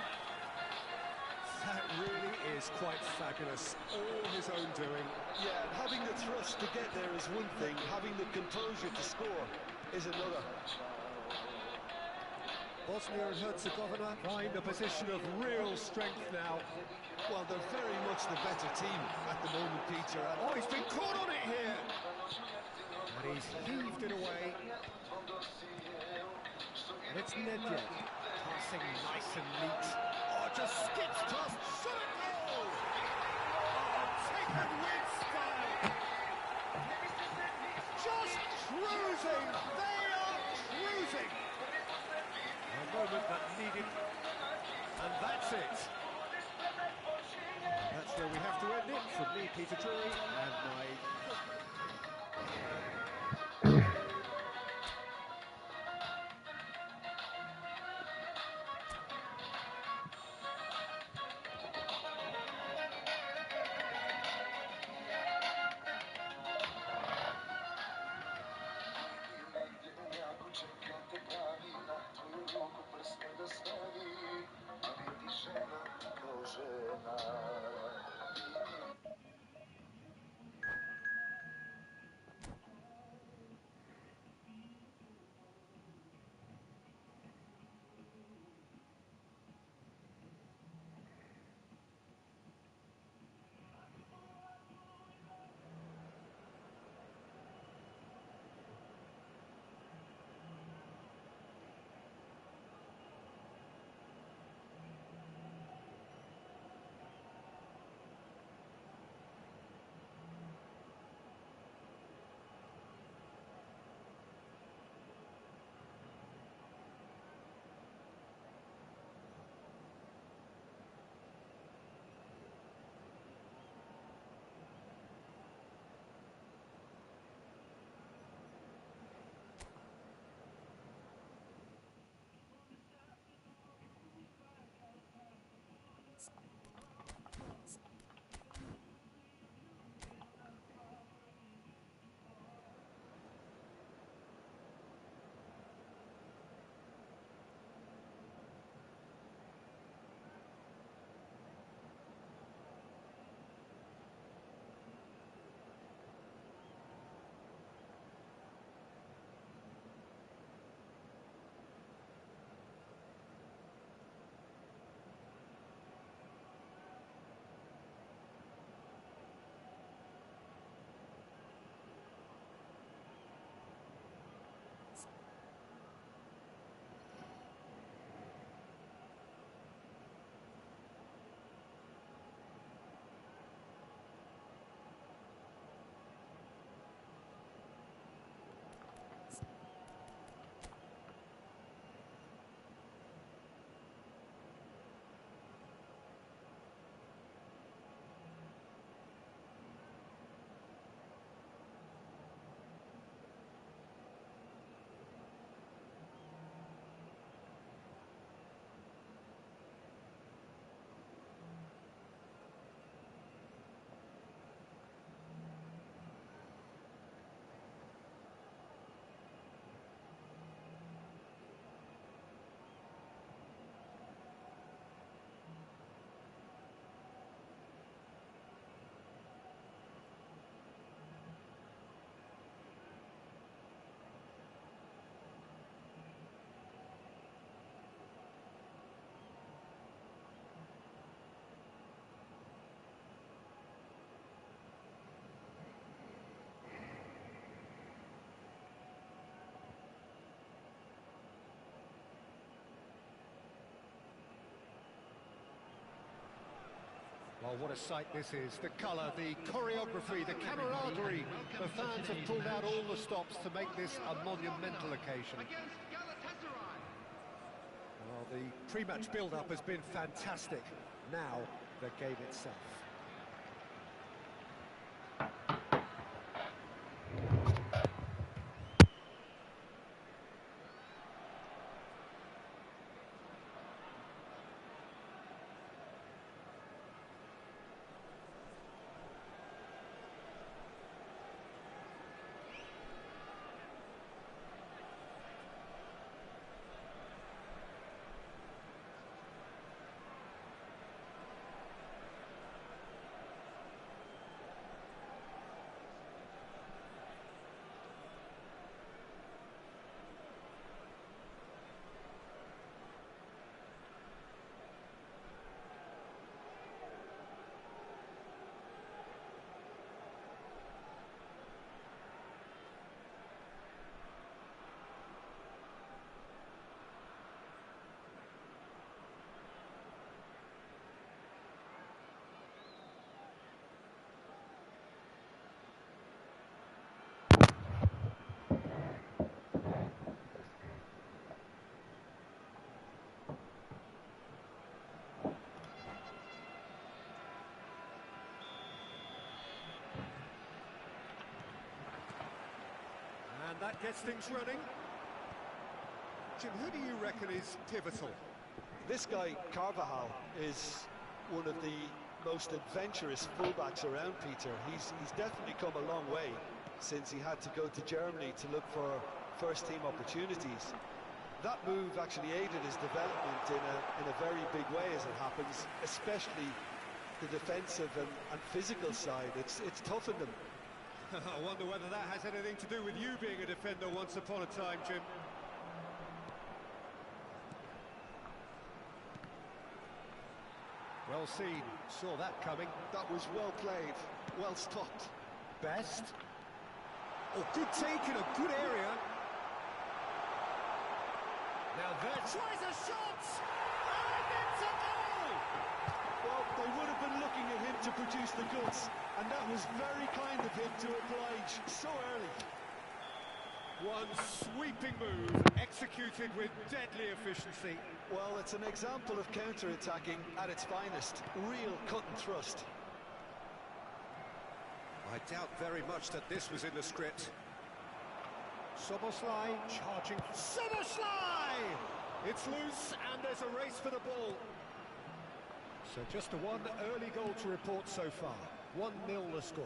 That really is quite fabulous. All his own doing. Yeah, and having the thrust to get there is one thing, having the composure to score is another. Bosnia and Herzegovina find a position of real strength now. Well, they're very much the better team at the moment, Peter. Oh, he's been caught on it here. And he's heaved it away. And it's Nedved, passing nice and neat. Oh, just skips past, shot it goal! Oh, taken with style. Just cruising, they are cruising. A moment that needed, and that's it. That's where we have to end it. From me, Peter Drury, and my... Well, what a sight this is. The colour, the choreography, the camaraderie. The fans have pulled out all the stops to make this a monumental occasion. Well, the pre-match build-up has been fantastic. Now, the game itself. And that gets things running. Jim, who do you reckon is pivotal? This guy, Carvajal, is one of the most adventurous fullbacks around, Peter. He's definitely come a long way since he had to go to Germany to look for first-team opportunities. That move actually aided his development in a very big way, as it happens, especially the defensive and physical side. It's toughened him. I wonder whether that has anything to do with you being a defender once upon a time, Jim. Well seen, saw that coming. That was well played, well stopped. Best. Oh, good take in a good area. Now that tries a shot! And it's a goal! Well, they would have been looking at him to produce the goods, and that was very kind of him to oblige so early. One sweeping move, executed with deadly efficiency. Well, it's an example of counter-attacking at its finest. Real cut and thrust. I doubt very much that this was in the script. Soboslai charging. Soboslai! It's loose, and there's a race for the ball. So just the one early goal to report so far. 1-0 the score.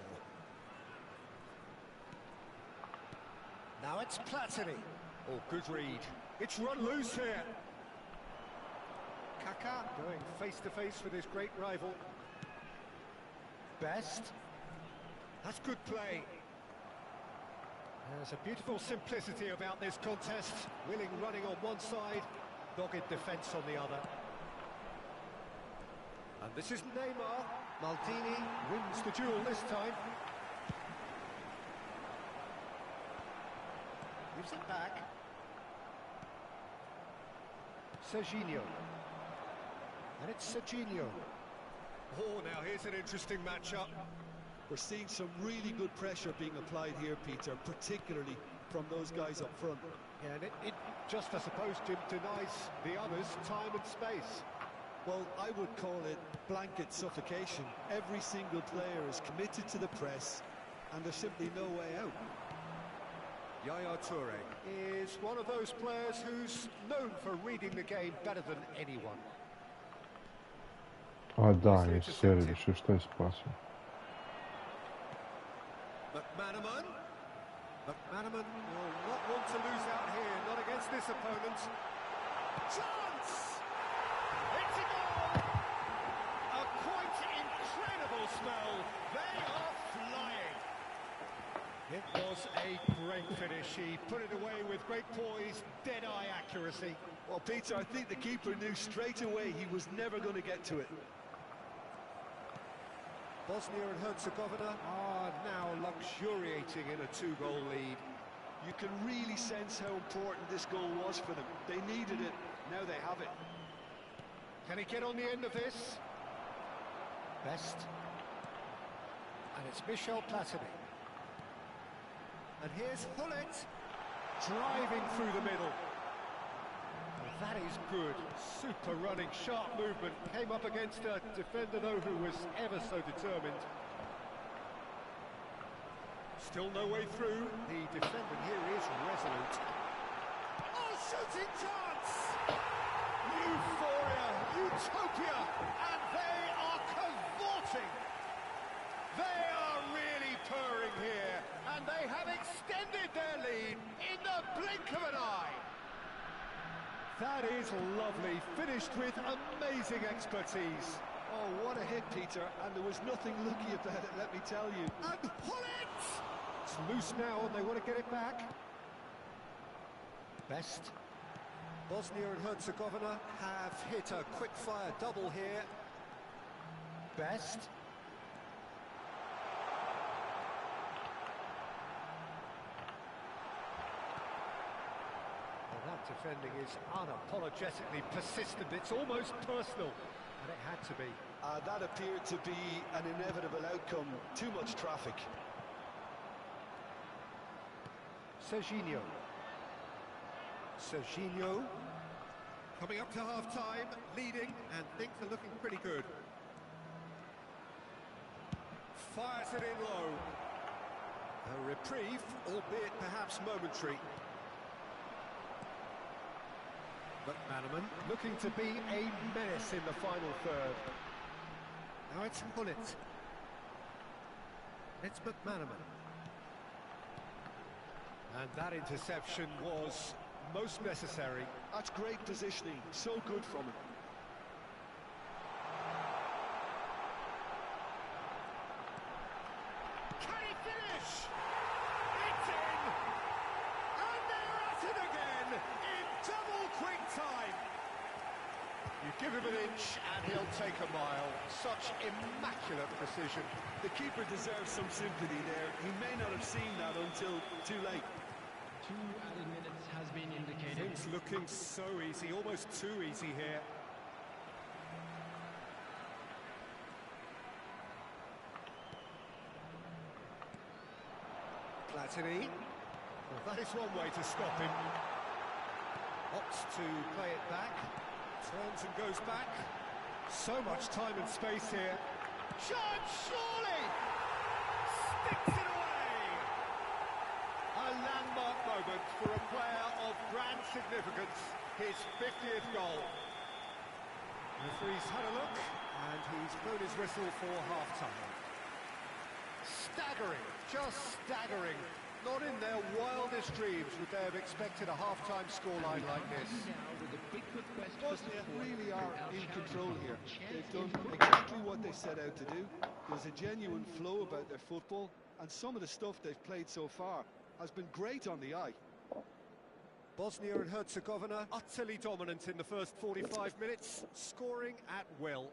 Now it's Platini. Oh, good read. It's run loose here. Kaká going face-to-face with his great rival. Best. That's good play. There's a beautiful simplicity about this contest. Willing running on one side, dogged defence on the other. And this is Neymar. Maldini wins the duel this time. Gives it back. Serginho. And it's Serginho. Oh, now here's an interesting matchup. We're seeing some really good pressure being applied here, Peter, particularly from those guys up front. Yeah, and it just, I suppose, Jim, denies the others time and space. Well, I would call it blanket suffocation. Every single player is committed to the press, and there's simply no way out. Yaya Toure is one of those players who's known for reading the game better than anyone. A da, не сервиш, što je spasio. McManaman will not want to lose out here, not against this opponent. Chance! It's a goal! A quite incredible spell. They are flying. It was a great finish. He put it away with great poise, dead-eye accuracy. Well, Peter, I think the keeper knew straight away he was never going to get to it. Bosnia and Herzegovina are now luxuriating in a 2-goal lead. You can really sense how important this goal was for them. They needed it, now they have it. Can he get on the end of this? Best. And it's Michel Platini. And here's Hullet, driving through the middle. And that is good. Super running, sharp movement. Came up against a defender, though, who was ever so determined. Still no way through. The defender here is resolute. Oh, shooting chance! Euphoria, utopia, and they are cavorting. They are really purring here, and they have extended their lead in the blink of an eye. That is lovely, finished with amazing expertise. Oh, what a hit, Peter, and there was nothing lucky about it, let me tell you. And pull it! It's loose now, and they want to get it back. Best. Bosnia and Herzegovina have hit a quick-fire double here. Best. Well, that defending is unapologetically persistent. It's almost personal, and it had to be. That appeared to be an inevitable outcome. Too much traffic. Serginho. Serginho. Coming up to half-time, leading, and things are looking pretty good. Fires it in low. A reprieve, albeit perhaps momentary. McManaman looking to be a menace in the final third. Now it's Hullet. It's McManaman. And that interception was most necessary. That's great positioning, so good from him. Can he finish? It's in! And they're at it again in double quick time. You give him an inch and he'll take a mile. Such immaculate precision. The keeper deserves some sympathy there. He may not have seen that until too late. 2 added minutes has been indicated. Things looking so easy, almost too easy here. Platini. Well, that is one way to stop him. Opts to play it back. Turns and goes back. So much time and space here. Chance, surely! Sticks it away! A landmark moment for a player of grand significance. His 50th goal. The referee's had a look, and he's blown his whistle for half-time. Staggering, just staggering. Not in their wildest dreams would they have expected a half-time scoreline like this. Bosnia really are in control here. They've done exactly what they set out to do. There's a genuine flow about their football, and some of the stuff they've played so far has been great on the eye. Bosnia and Herzegovina utterly dominant in the first 45 minutes, scoring at will.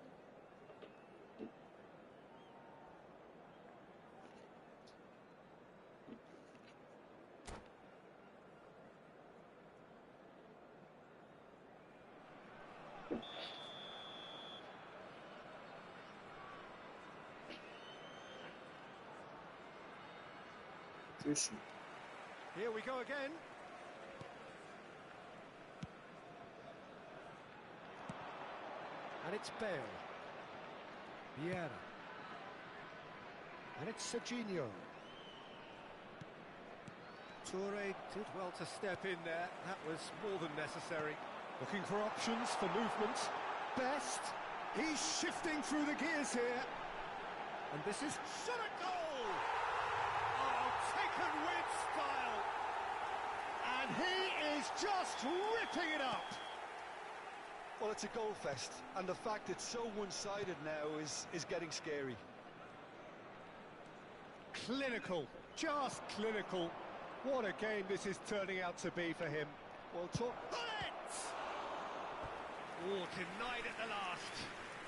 Here we go again. And it's Bale. Vieira. And it's Serginho. Toure did well to step in there. That was more than necessary. Looking for options for movement. Best. He's shifting through the gears here. And this is shot at goal! Oh, taken with style. And he is just ripping it up. Well, it's a goal fest, and the fact it's so one-sided now is getting scary. Clinical, just clinical. What a game this is turning out to be for him. Well, talk. Oh, denied at the last.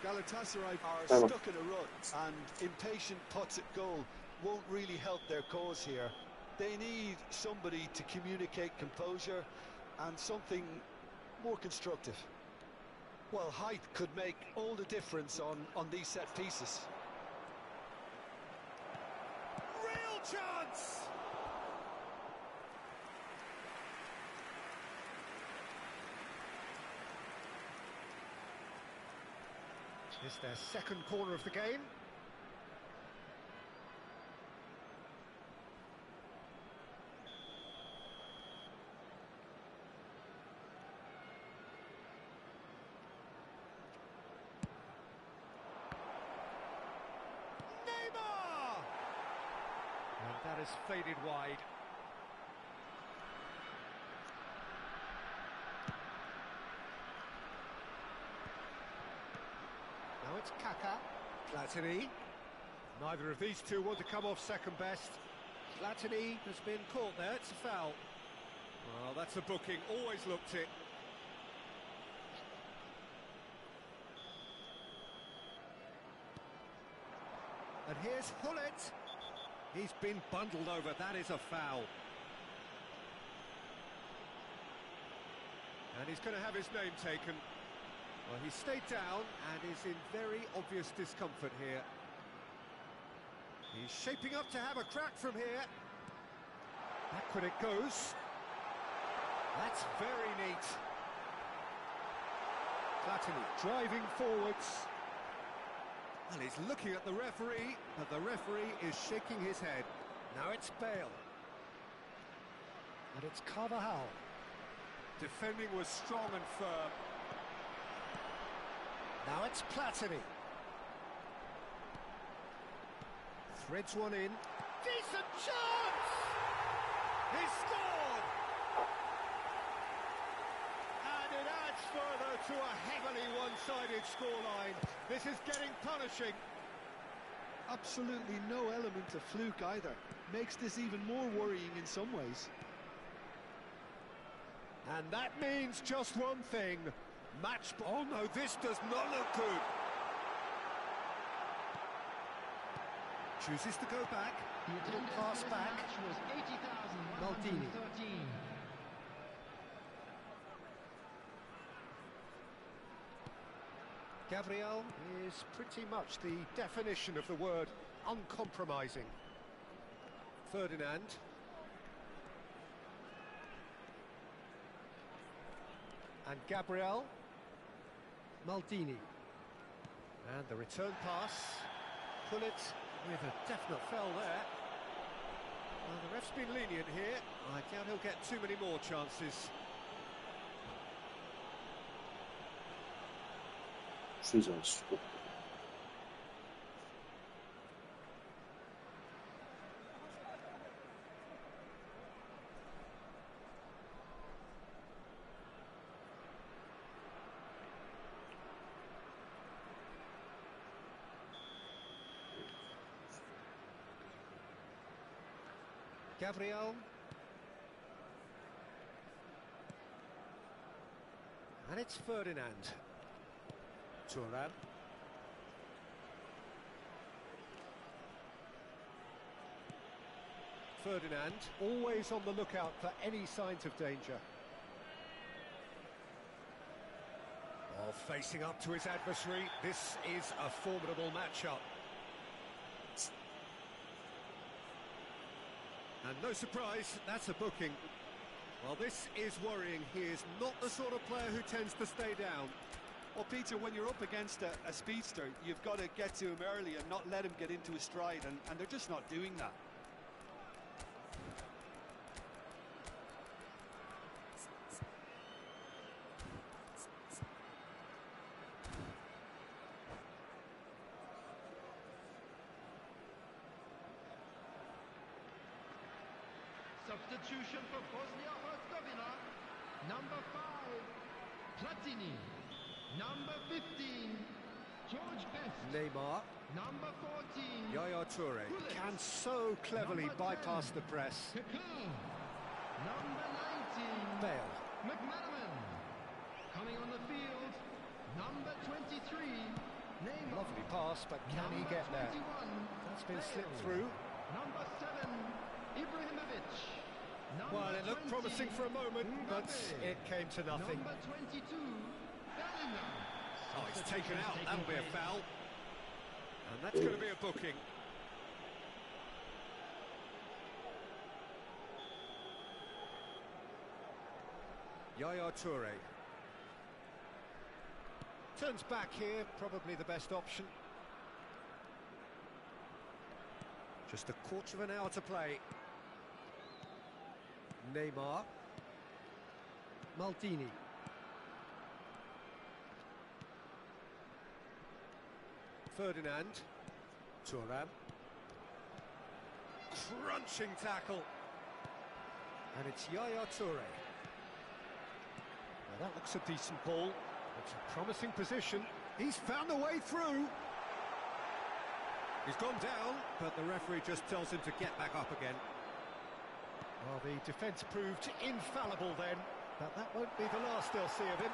Galatasaray are stuck in a rut, and impatient putts at goal won't really help their cause here. They need somebody to communicate composure and something more constructive. Well, height could make all the difference on these set pieces. Real chance! It's their second corner of the game. And that has faded wide. Now it's Kaká. Platini. Neither of these two want to come off second best. Platini has been caught there, it's a foul. Well, that's a booking, always looked it. And here's Hullet. He's been bundled over, that is a foul. And he's going to have his name taken. Well, he stayed down and is in very obvious discomfort here. He's shaping up to have a crack from here. Backward it goes. That's very neat. Platini driving forwards. And he's looking at the referee, but the referee is shaking his head. Now it's Bale. And it's Carvajal. Defending was strong and firm. Now it's Platini. Threads one in. Decent chance! He scored! And it adds further to a heavily one-sided scoreline. This is getting punishing. Absolutely no element of fluke either. Makes this even more worrying in some ways. And that means just one thing. Match... Oh no, this does not look good. Chooses to go back. Little pass back. Maldini. Gabriel is pretty much the definition of the word uncompromising. Ferdinand. And Gabriel. Maldini. And the return pass. Pull it with a definite foul there. Well, the ref's been lenient here. I doubt he'll get too many more chances. 睡觉时候。 Gabriel. And it's Ferdinand. Turan. Ferdinand, always on the lookout for any signs of danger. Oh, facing up to his adversary, this is a formidable matchup. And no surprise, that's a booking. Well, this is worrying. He is not the sort of player who tends to stay down. Well, Peter, when you're up against a speedster, you've got to get to him early and not let him get into his stride, and they're just not doing that. Substitution for Bosnia-Herzegovina. Number 5, Platini. Number 15, George Best. Neymar. Number 14, Yaya Toure can so cleverly bypass the press. Kaká. Number 19, Bale. McManaman. Coming on the field, number 23, Neymar. Lovely pass, but can he get there? 21, That's been Bale. slipped through. Number 7, Ibrahimovic. Well, it looked promising for a moment, but it came to nothing. Number 22, Bellingham. Oh, it's taken out. That'll be a foul. And that's going to be a booking. Yaya Toure. Turns back here, probably the best option. Just a quarter of an hour to play. Neymar. Maldini. Ferdinand. Thuram. Crunching tackle. And it's Yaya Toure. Now that looks a decent ball. It's a promising position. He's found a way through. He's gone down, but the referee just tells him to get back up again. Well, the defence proved infallible then, but that won't be the last they'll see of him.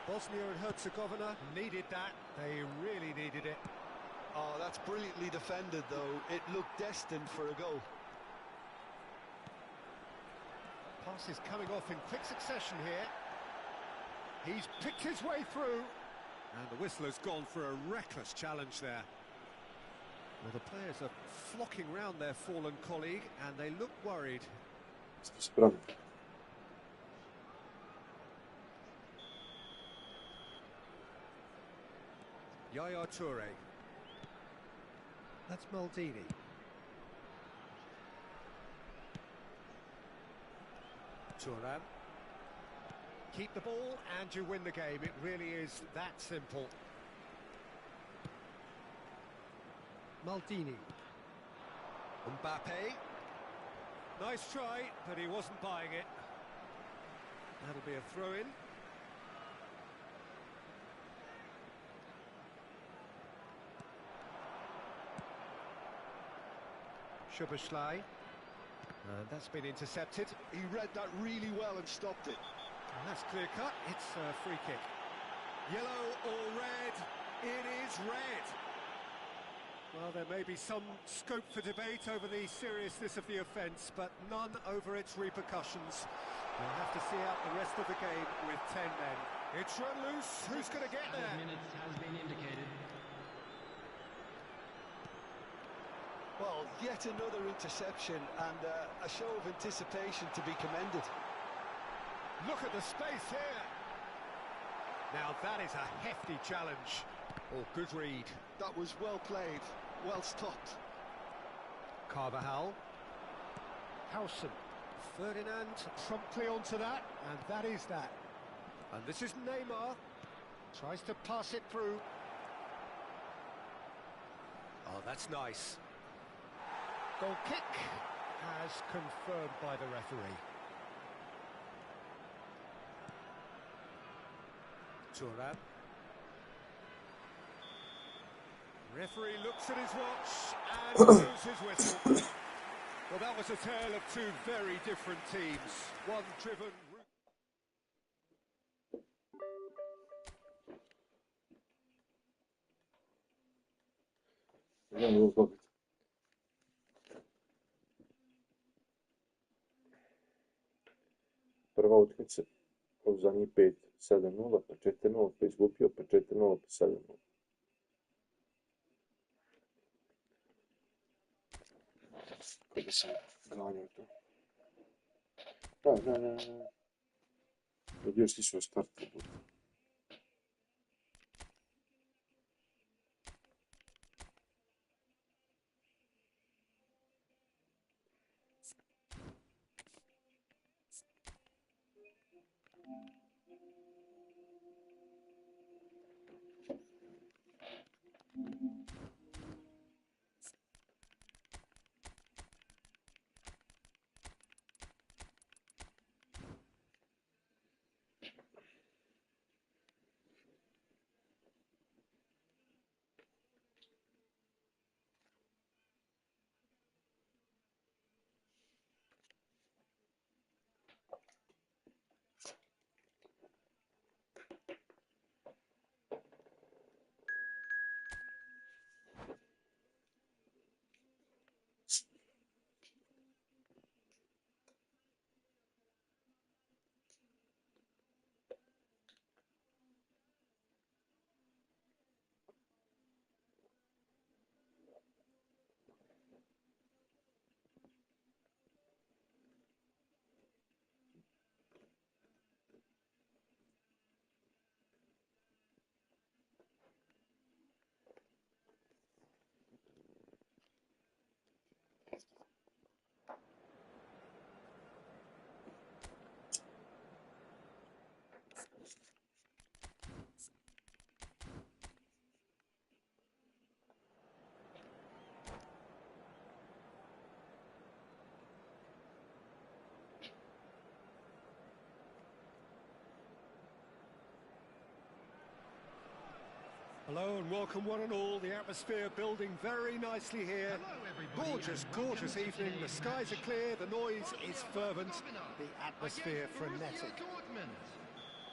Bosnia and Herzegovina needed that. They really needed it. Oh, that's brilliantly defended, though. It looked destined for a goal. Pass is coming off in quick succession here. He's picked his way through. And the whistle has gone for a reckless challenge there. Well, the players are flocking round their fallen colleague, and they look worried. Sprang. Yaya Toure. That's Maldini. Thuram. Keep the ball and you win the game. It really is that simple. Maldini. Mbappe. Nice try, but he wasn't buying it. That'll be a throw-in. Szoboszlai. And that's been intercepted. He read that really well and stopped it. And that's clear-cut. It's a free kick. Yellow or red? It is red. Well, there may be some scope for debate over the seriousness of the offence, but none over its repercussions. We'll have to see out the rest of the game with 10 men. It's run loose. Who's going to get there? 5 minutes has been indicated. Well, yet another interception and a show of anticipation to be commended. Look at the space here. Now that is a hefty challenge. Oh, good read. That was well played, well stopped. Carvajal. Howson. Ferdinand promptly onto that, and that is that. And this is Neymar. Tries to pass it through. Oh, that's nice. Goal kick as confirmed by the referee. Thuram. Referee looks at his watch and blows his whistle. Well, that was a tale of two very different teams. One driven... Prva utakmica u zadnjih 5, 7-0, pa 4-0, pa izgubio, pa 4-0, pa 7-0. Kada sam ganjao to. Da. Još ti su startili. Hello and welcome one and all. The atmosphere building very nicely here. Gorgeous, gorgeous evening. The skies are clear, the noise is fervent, the atmosphere frenetic.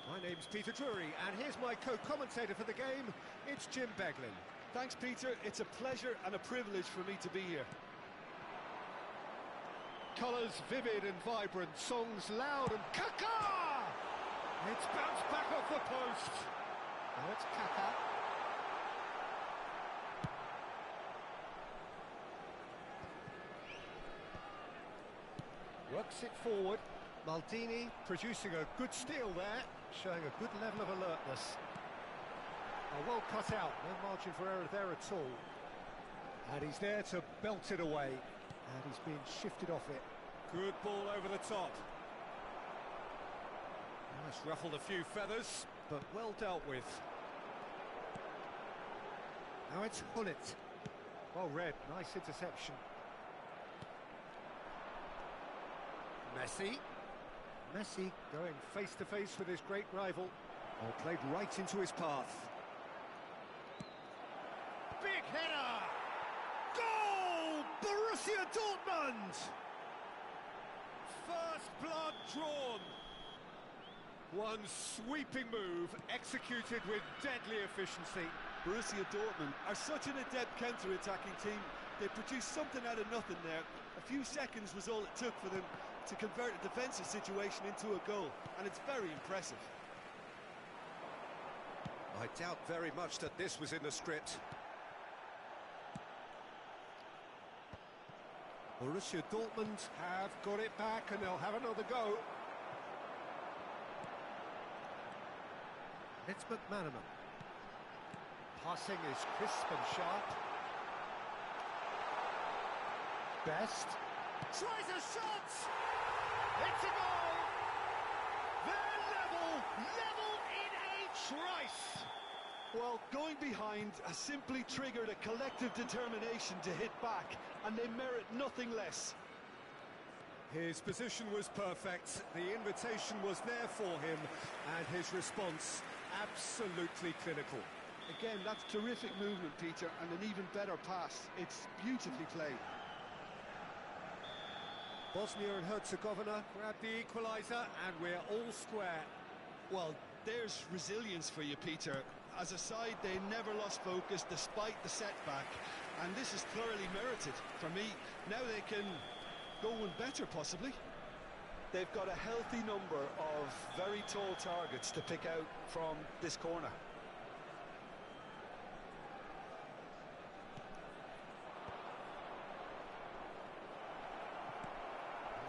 My name's Peter Drury, and here's my co-commentator for the game. It's Jim Beglin. Thanks, Peter. It's a pleasure and a privilege for me to be here. Colours vivid and vibrant, songs loud and Kaka! It's bounced back off the post. Now it's Kaka. Works it forward. Maldini producing a good steal there, showing a good level of alertness. Well cut out, no margin for error there at all. And he's there to belt it away. And he's being shifted off it. Good ball over the top. That's ruffled a few feathers, but well dealt with. Now it's Hullet. Well read, nice interception. Messi going face to face with his great rival. Well, played right into his path. Big header! Goal! Borussia Dortmund! First blood drawn. One sweeping move executed with deadly efficiency. Borussia Dortmund are such an adept counter-attacking team. They produced something out of nothing there. A few seconds was all it took for them to convert a defensive situation into a goal, and it's very impressive. I doubt very much that this was in the script. Borussia Dortmund have got it back and they'll have another go. It's McManaman. Passing is crisp and sharp. Best. Tries a shot! It's a goal! They're level in a trice! Well, going behind has simply triggered a collective determination to hit back, and they merit nothing less. His position was perfect, the invitation was there for him, and his response absolutely clinical. Again, that's terrific movement, Peter, and an even better pass. It's beautifully played. Bosnia and Herzegovina grabbed the equaliser, and we're all square. Well, there's resilience for you, Peter. As a side, they never lost focus despite the setback, and this is thoroughly merited. For me, now they can go one better, possibly. They've got a healthy number of very tall targets to pick out from this corner.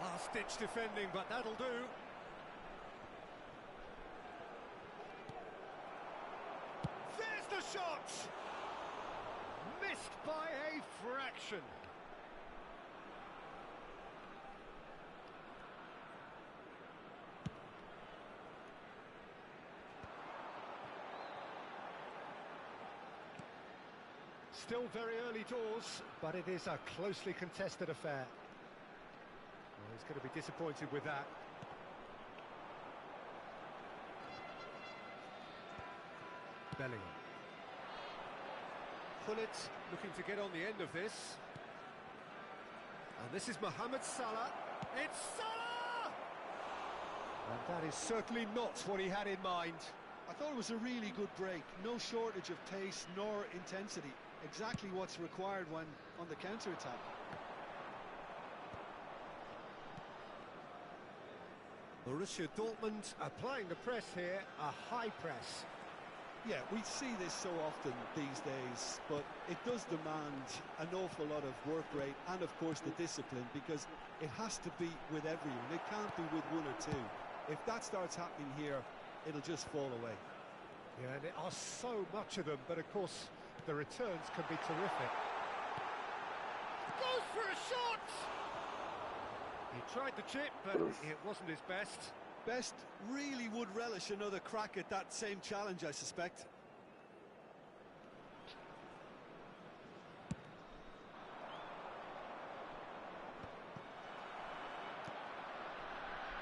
Last-ditch defending, but that'll do. There's the shot! Missed by a fraction. Still very early doors, but it is a closely contested affair. Well, he's going to be disappointed with that. Bellingham. Hullet looking to get on the end of this. And this is Mohamed Salah. It's Salah! And that is certainly not what he had in mind. I thought it was a really good break. No shortage of pace nor intensity. Exactly what's required when on the counter-attack. Borussia Dortmund applying the press here, a high press. Yeah, we see this so often these days, but it does demand an awful lot of work rate and, of course, the discipline, because it has to be with everyone. It can't be with one or two. If that starts happening here, it'll just fall away. Yeah, and there are so much of them, but, of course, the returns can be terrific. Goes for a shot! He tried the chip, but it wasn't his best. Best really would relish another crack at that same challenge, I suspect.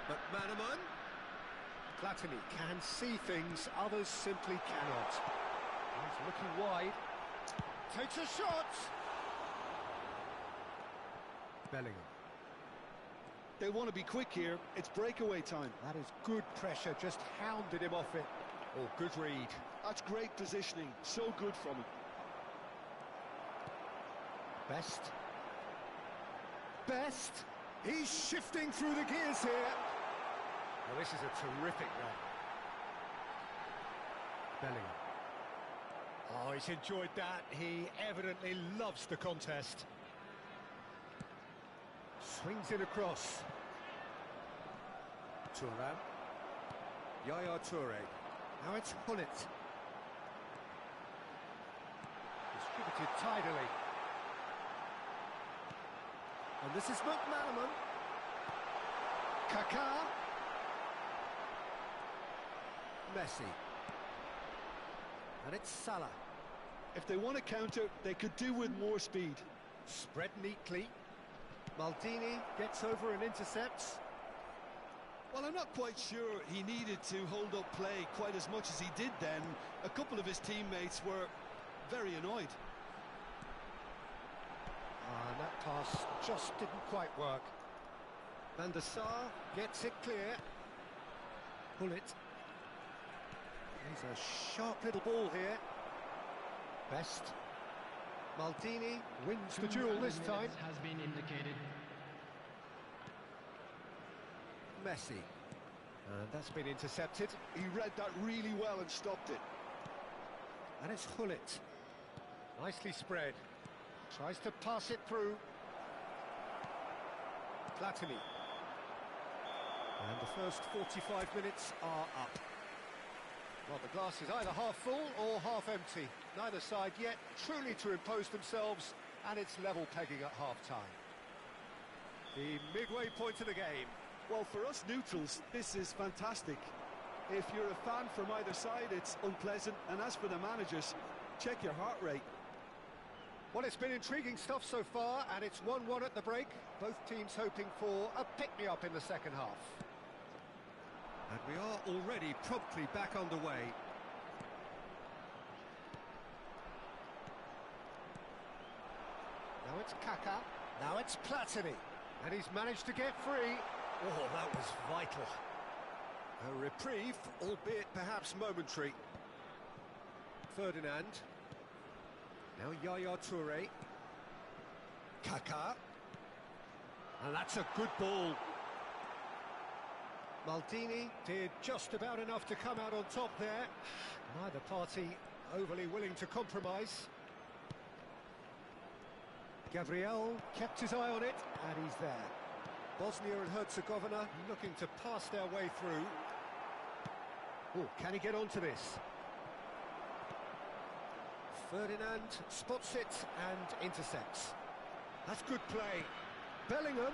McManaman. Platini can see things others simply cannot. He's looking wide. Takes a shot. Bellingham. They want to be quick here. It's breakaway time. That is good pressure, just hounded him off it. Oh, good read. That's great positioning. So good from him. Best. Best. He's shifting through the gears here. Well, this is a terrific run. Bellingham. Oh, he's enjoyed that. He evidently loves the contest. Swings it across. Thuram. Yaya Toure. Now it's Hullet. Distributed tidily. And this is McManaman. Kaká. Messi. And it's Salah. If they want to counter, they could do with more speed. Spread neatly. Maldini gets over and intercepts. Well, I'm not quite sure he needed to hold up play quite as much as he did then. A couple of his teammates were very annoyed. And that pass just didn't quite work. Van der Sar gets it clear. Hullet. He's a sharp little ball here. Best. Maldini wins the duel this time. Has been indicated. Messi. And that's been intercepted. He read that really well and stopped it. And it's Hullet. Nicely spread. Tries to pass it through. Platini. And the first 45 minutes are up. Well, the glass is either half full or half empty. Neither side yet truly to impose themselves, and it's level pegging at half-time. The midway point of the game. Well, for us neutrals, this is fantastic. If you're a fan from either side, it's unpleasant. And as for the managers, check your heart rate. Well, it's been intriguing stuff so far, and it's 1-1 at the break. Both teams hoping for a pick-me-up in the second half. And we are already promptly back underway. Now it's Kaká. Now it's Platini. And he's managed to get free. Oh, that was vital. A reprieve, albeit perhaps momentary. Ferdinand. Now Yaya Toure. Kaká. And that's a good ball. Maldini did just about enough to come out on top there. Neither party overly willing to compromise. Gabriel kept his eye on it, and he's there. Bosnia and Herzegovina looking to pass their way through. Oh, can he get onto this? Ferdinand spots it and intercepts. That's good play. Bellingham.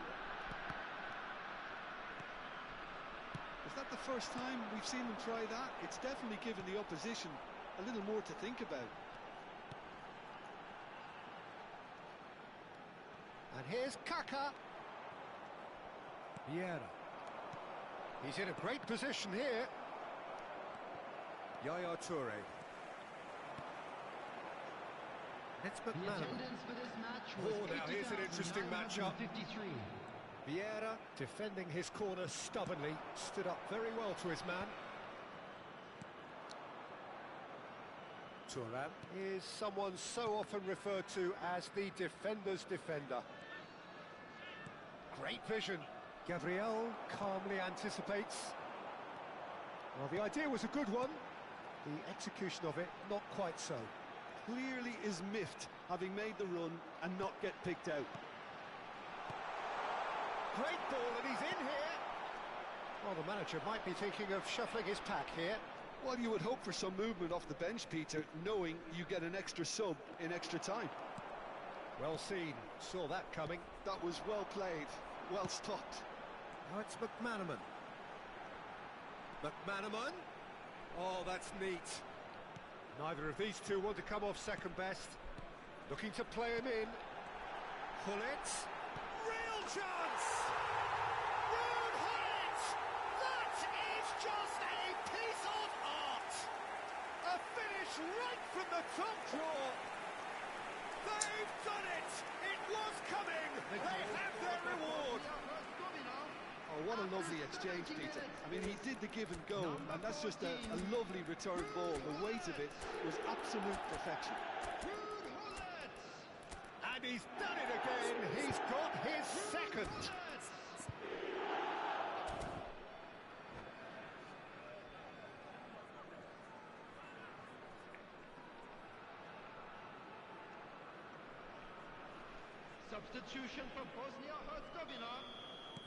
Is that the first time we've seen them try that? It's definitely given the opposition a little more to think about. And here's Kaká. Vieira. He's in a great position here. Yaya Toure. It's The McManaman. attendance for this match was Oh, now here's an interesting matchup. 80,953. Vieira, defending his corner stubbornly, stood up very well to his man. Thuram is someone so often referred to as the defender's defender. Great vision. Gabriel calmly anticipates. Well, the idea was a good one. The execution of it, not quite so. Clearly is miffed, having made the run and not get picked out. Great ball, and he's in here. Well, the manager might be thinking of shuffling his pack here. Well, you would hope for some movement off the bench, Peter, knowing you get an extra sub in extra time. Well seen, saw that coming. That was well played, well stopped. Now it's McManaman. McManaman. Oh, that's neat. Neither of these two want to come off second best. Looking to play him in. Hullet. Real chance! Ruud Hullet! That is just a piece of art! A finish right through from the top draw. They've done it! It was coming! They have their reward! Oh, what a lovely exchange, Peter. I mean, he did the give and go, and that's just a lovely return ball. The weight of it was absolute perfection. And he's done it again. He's got his second. Substitution for Bosnia-Herzegovina.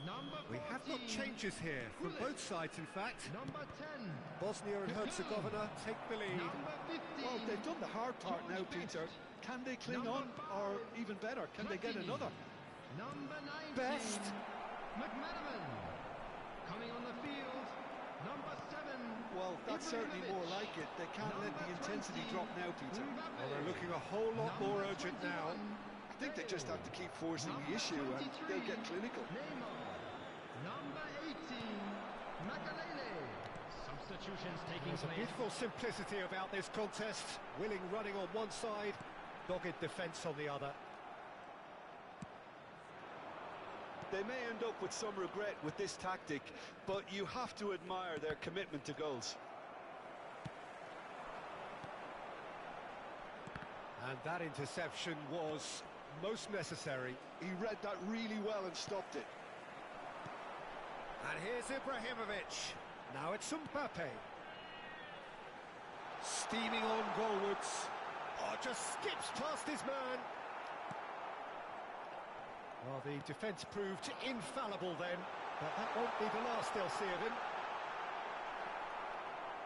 Number 14. We have got changes here from both sides, in fact. Number 10. Bosnia and Herzegovina take the lead. Number 15. Well, they've done the hard part now, Peter. Can they cling on, or even better, can they get another? Number 19. Best. McManaman. Coming on the field. Number 7. Well, that's certainly more like it. They can't let the intensity drop now, Peter. Well, they're looking a whole lot more urgent now. I think they just have to keep forcing the issue and they'll get clinical. Neymar. Number 18. Makalele. Substitutions taking There's a place. beautiful simplicity about this contest. Willing running on one side, dogged defence on the other. They may end up with some regret with this tactic, but you have to admire their commitment to goals. And that interception was most necessary. He read that really well and stopped it. And here's Ibrahimovic. Now it's Mbappe. Steaming on goalwards. Oh, just skips past his man. Well, the defence proved infallible then, but that won't be the last they'll see of him.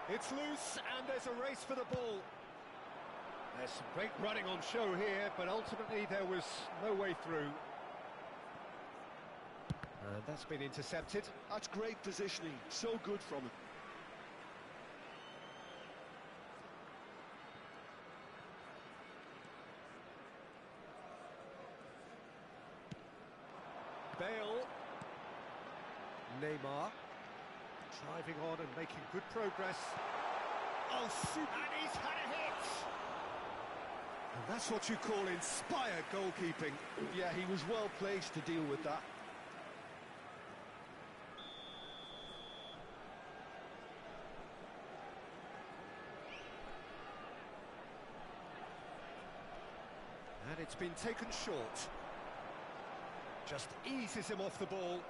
It's loose, and there's a race for the ball. There's some great running on show here, but ultimately there was no way through. And that's been intercepted. That's great positioning, so good from him. Bale. Neymar. Driving on and making good progress. Oh, super. And he's had a hit! And that's what you call inspired goalkeeping. Yeah, he was well placed to deal with that. And it's been taken short. Just eases him off the ball.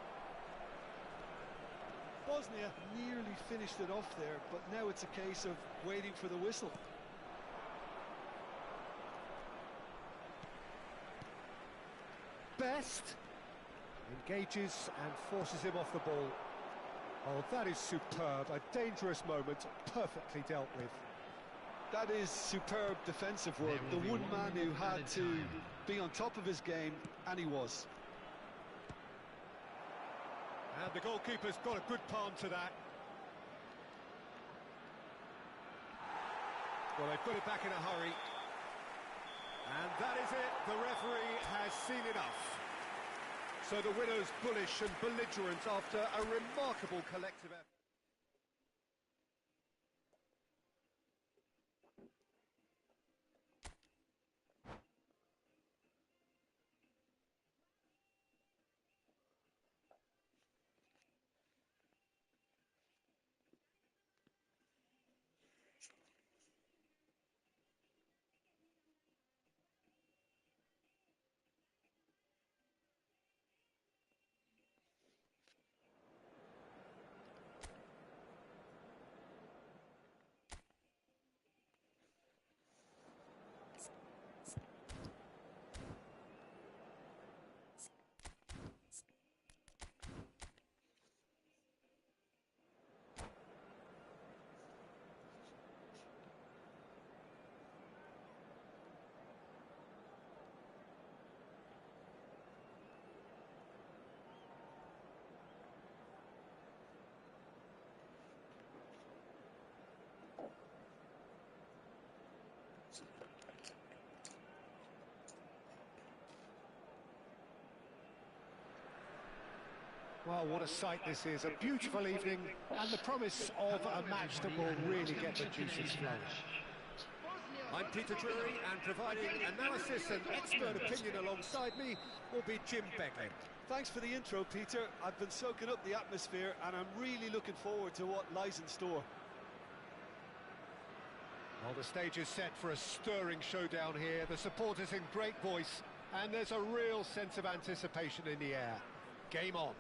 Bosnia nearly finished it off there, but now it's a case of waiting for the whistle. Best engages and forces him off the ball. Oh, that is superb. A dangerous moment, perfectly dealt with. That is superb defensive work. The one man who had to be on top of his game, and he was. And the goalkeeper's got a good palm to that. Well, they've got it back in a hurry. And that is it. The referee has seen enough. So the winner's bullish and belligerent after a remarkable collective effort. Well, what a sight this is. A beautiful evening and the promise of a match that will really get the juices flowing. Bosnia I'm Peter Drury, and providing analysis and expert opinion alongside me will be Jim Beglin. Thanks for the intro, Peter. I've been soaking up the atmosphere and I'm really looking forward to what lies in store. Well, the stage is set for a stirring showdown here. The supporters in great voice, and there's a real sense of anticipation in the air. Game on.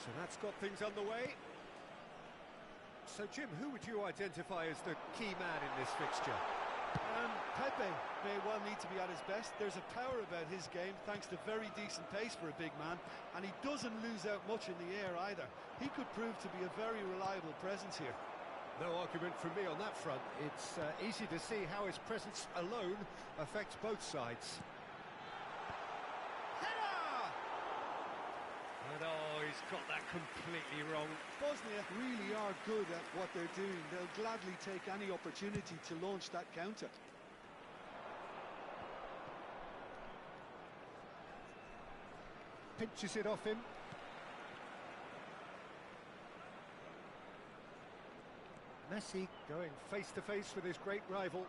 So that's got things underway. So, Jim, who would you identify as the key man in this fixture? Pepe may well need to be at his best. There's a power about his game, thanks to very decent pace for a big man, and he doesn't lose out much in the air either. He could prove to be a very reliable presence here. No argument from me on that front. It's easy to see how his presence alone affects both sides. And oh, he's got that completely wrong. Bosnia really are good at what they're doing. They'll gladly take any opportunity to launch that counter. Pinches it off him. Messi going face to face with his great rival.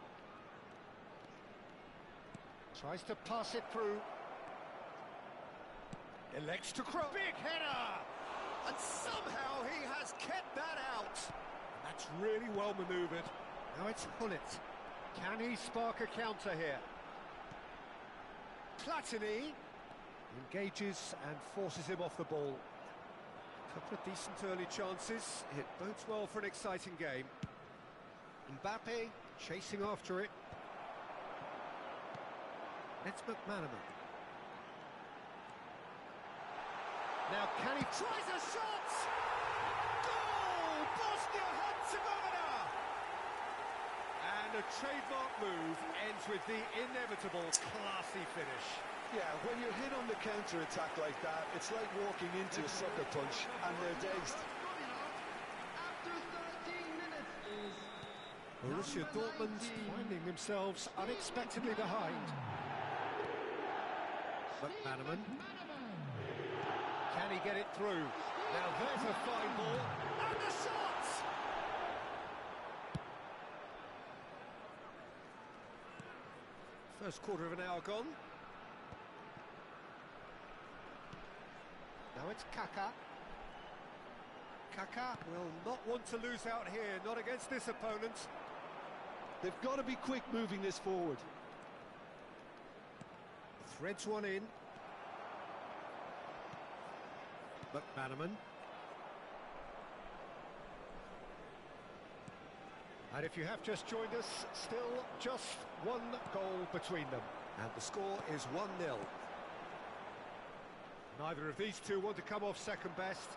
Tries to pass it through. Elects to cross. Big header! And somehow he has kept that out. That's really well manoeuvred. Now it's Hullet. Can he spark a counter here? Platini engages and forces him off the ball. Couple of decent early chances. It bodes well for an exciting game. Mbappe chasing after it. It's McManaman. Now can he tries a shot? Goal! Bosnia-Herzegovina! And a trademark move ends with the inevitable classy finish. Yeah, when you're hit on the counter-attack like that, it's like walking into a sucker punch and they're dazed. After 13 minutes is Borussia Dortmund finding themselves unexpectedly behind. McManaman. Can he get it through? Now there's a fine ball. And the shot! First quarter of an hour gone. Now it's Kaka. Kaka will not want to lose out here, not against this opponent. They've got to be quick moving this forward. Threads one in. McManaman. And if you have just joined us, still just one goal between them. And the score is 1-0. Neither of these two want to come off second best.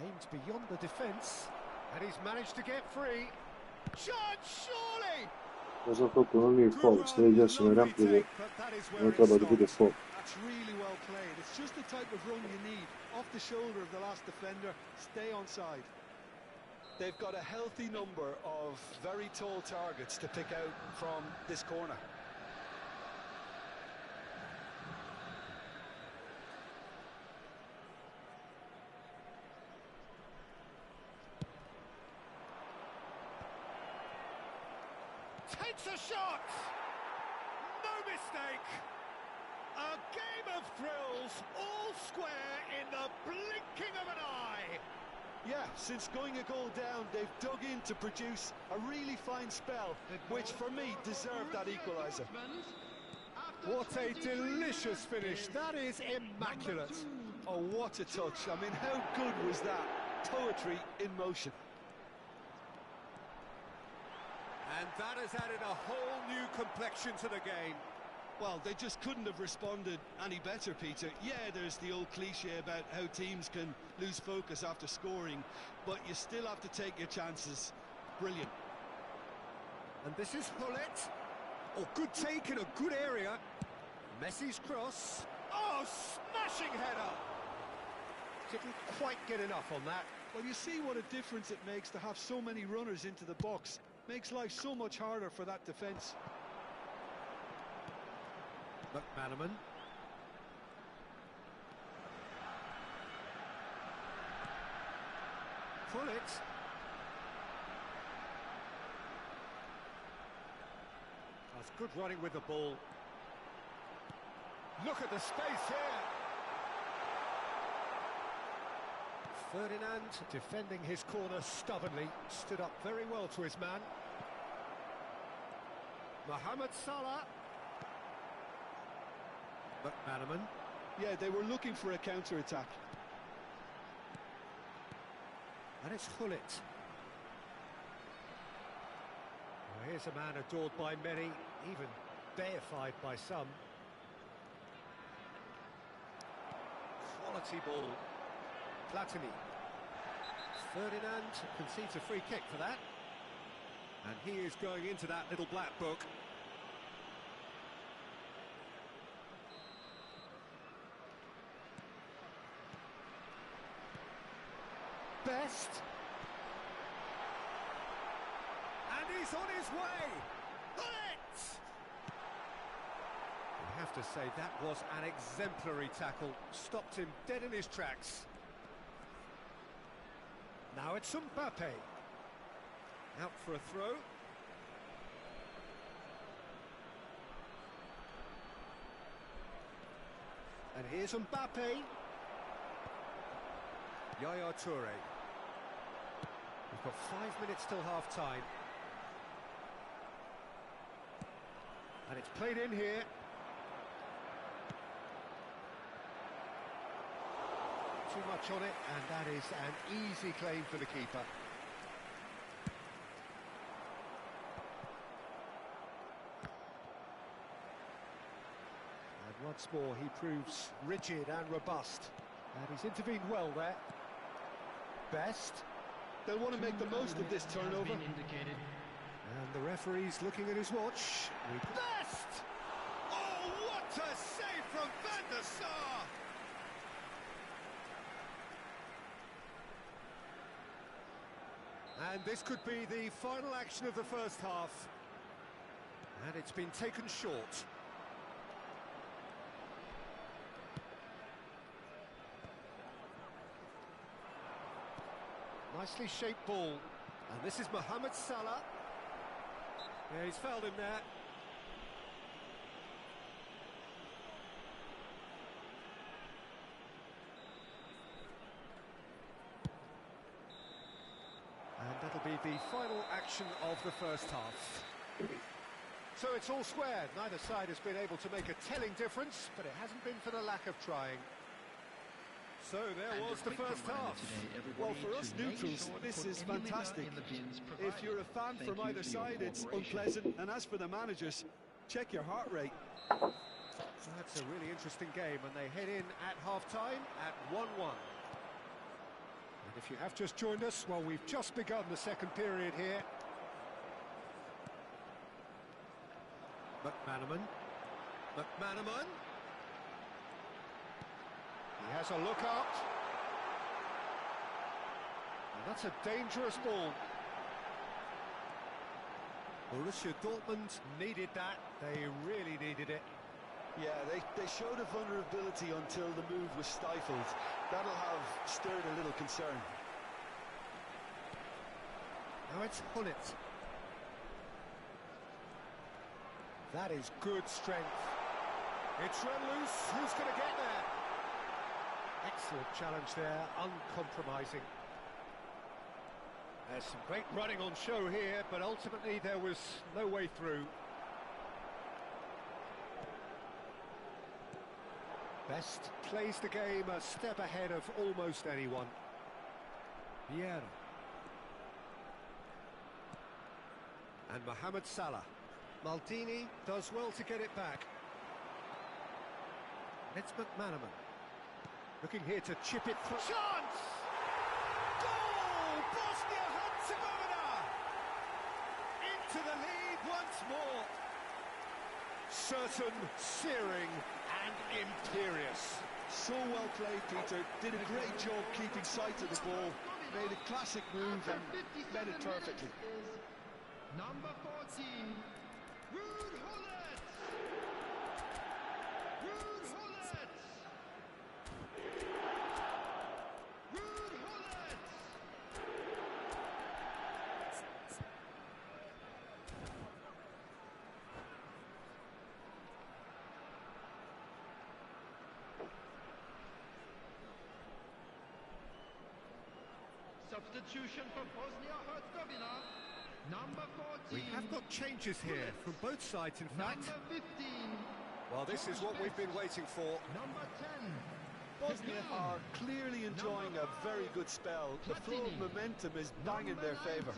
Aimed beyond the defence, and he's managed to get free. Chance, surely! Cosa ha fatto? Non mi fa, stai già se ne rapido. Non trova di più fuoco. That's really well played. It's just the type of run you need. Off the shoulder of the last defender, stay onside. They've got a healthy number of very tall targets to pick out from this corner. Takes a shot! No mistake! A game of thrills, all square in the blinking of an eye! Yeah, since going a goal down, they've dug in to produce a really fine spell, which for me deserved that equaliser. What a delicious finish. That is immaculate. Oh, what a touch. I mean, how good was that? Poetry in motion. And that has added a whole new complexion to the game. Well, they just couldn't have responded any better, Peter. Yeah, there's the old cliche about how teams can lose focus after scoring, but you still have to take your chances. Brilliant. And this is Hullet. Oh, good take in a good area. Messi's cross. Oh, smashing header. Didn't quite get enough on that. Well, you see what a difference it makes to have so many runners into the box. Makes life so much harder for that defence. McManaman. Hullet. That's good running with the ball. Look at the space here. Ferdinand defending his corner stubbornly, stood up very well to his man. Mohamed Salah. McManaman. Yeah, they were looking for a counter-attack. And it's Hullet. Well, here's a man adored by many, even deified by some. Quality ball. Platini. Ferdinand concedes a free kick for that. And he is going into that little black book. Best. And he's on his way. Hullet! I have to say that was an exemplary tackle. Stopped him dead in his tracks. Now it's Mbappe. Out for a throw. And here's Mbappe. Yaya Toure. We've got 5 minutes till half-time. And it's played in here. Too much on it, and that is an easy claim for the keeper. And once more, he proves rigid and robust. And he's intervened well there. Best. They'll want to make the most of this turnover. And the referee's looking at his watch. Best! Oh, what a save from Van der Sar! And this could be the final action of the first half. And it's been taken short. Nicely shaped ball. And this is Mohamed Salah. Yeah, he's fouled him there. And that'll be the final action of the first half. So it's all square. Neither side has been able to make a telling difference, but it hasn't been for the lack of trying. So there was the first half. Well, for us neutrals, this is fantastic. If you're a fan from either side, it's unpleasant. And as for the managers, check your heart rate. So that's a really interesting game, and they head in at half-time at 1-1. And if you have just joined us, well, we've just begun the second period here. McManaman. McManaman. He has a look out. And that's a dangerous ball. Borussia Dortmund needed that. They really needed it. Yeah, they showed a vulnerability until the move was stifled. That'll have stirred a little concern. Now it's Hullet. That is good strength. It's run loose. Who's going to get there? Excellent challenge there, uncompromising. There's some great running on show here, but ultimately there was no way through. Best plays the game a step ahead of almost anyone. Vieira. And Mohamed Salah. Maldini does well to get it back. It's McManaman. Looking here to chip it through. Chance! Goal! Bosnia-Herzegovina! Into the lead once more. Certain, searing and imperious. So well played, Peter. Did a great job keeping sight of the ball. Made a classic move and met it perfectly. Number 14, Ruud Gullit. Ruud Gullit. Ruud Gullit. Substitution for Bosnia-Herzegovina. Number 14. We have got changes here from both sides, in fact. Number 15. Well, this is what we've been waiting for. Number 10. Bosnia are clearly enjoying a very good spell. The flow of momentum is bang in their favour.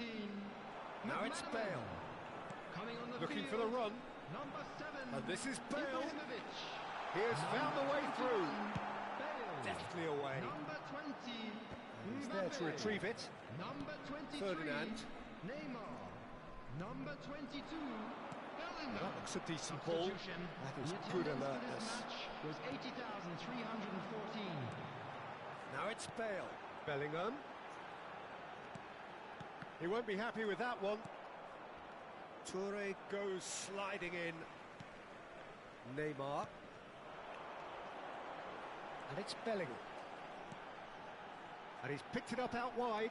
Now it's Bale. Coming on the Looking for field. the run. Number 7. And this is Bale. Ibrahimovic. He has found the way through. Bale. Deftly away. Number 20. He's there to Mbappe. retrieve it. Number 23. Ferdinand. Neymar. Number 22. Bellingham. That looks a decent ball. Substitution. That is The good attendance for alertness. this match was 80,314. Now it's Bale. Bellingham. He won't be happy with that one. Toure goes sliding in. Neymar. And it's Bellingham. And he's picked it up out wide.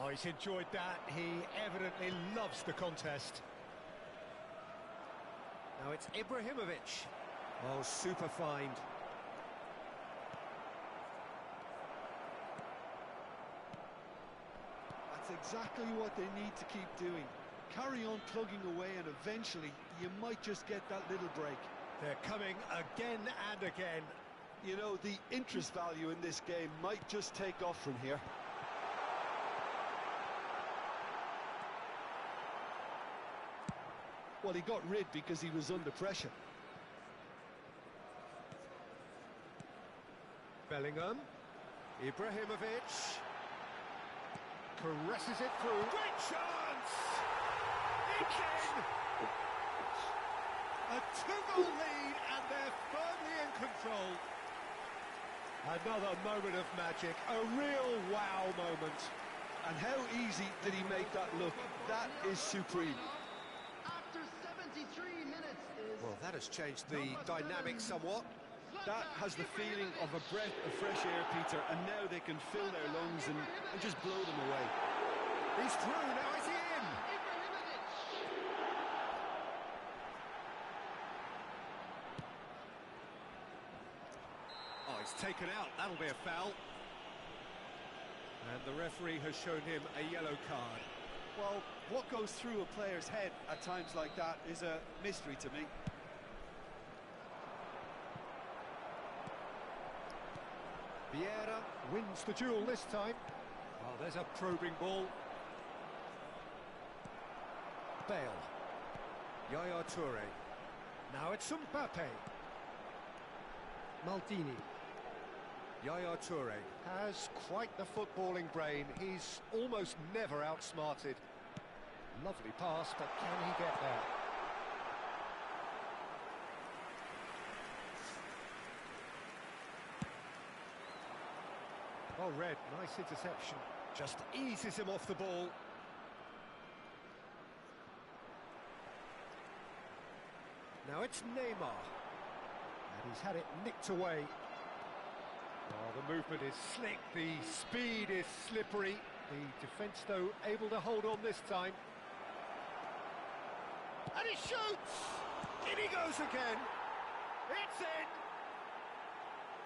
Oh, he's enjoyed that. He evidently loves the contest. Now it's Ibrahimovic. Oh, super find. That's exactly what they need to keep doing. Carry on plugging away and eventually you might just get that little break. They're coming again and again. You know, the interest value in this game might just take off from here. Well, he got rid because he was under pressure. Bellingham. Ibrahimovic. Caresses it through. Great chance! Again! A two-goal lead and they're firmly in control. Another moment of magic. A real wow moment. And how easy did he make that look? That is supreme. After 73 minutes is... Well, that has changed the dynamic somewhat. That has the feeling of a breath of fresh air, Peter, and now they can fill their lungs and just blow them away. He's through, now is he in? Ibrahimovic. Oh, he's taken out. That'll be a foul. And the referee has shown him a yellow card. Well, what goes through a player's head at times like that is a mystery to me. Vieira wins the duel this time. Well, there's a probing ball. Bale. Yaya Toure. Now it's Mbappe. Maldini. Yaya Toure has quite the footballing brain. He's almost never outsmarted. Lovely pass, but can he get there? Oh, Red, nice interception. Just eases him off the ball. Now it's Neymar. And he's had it nicked away. Oh, the movement is slick, the speed is slippery. The defence, though, able to hold on this time. And he shoots! In he goes again! It's in!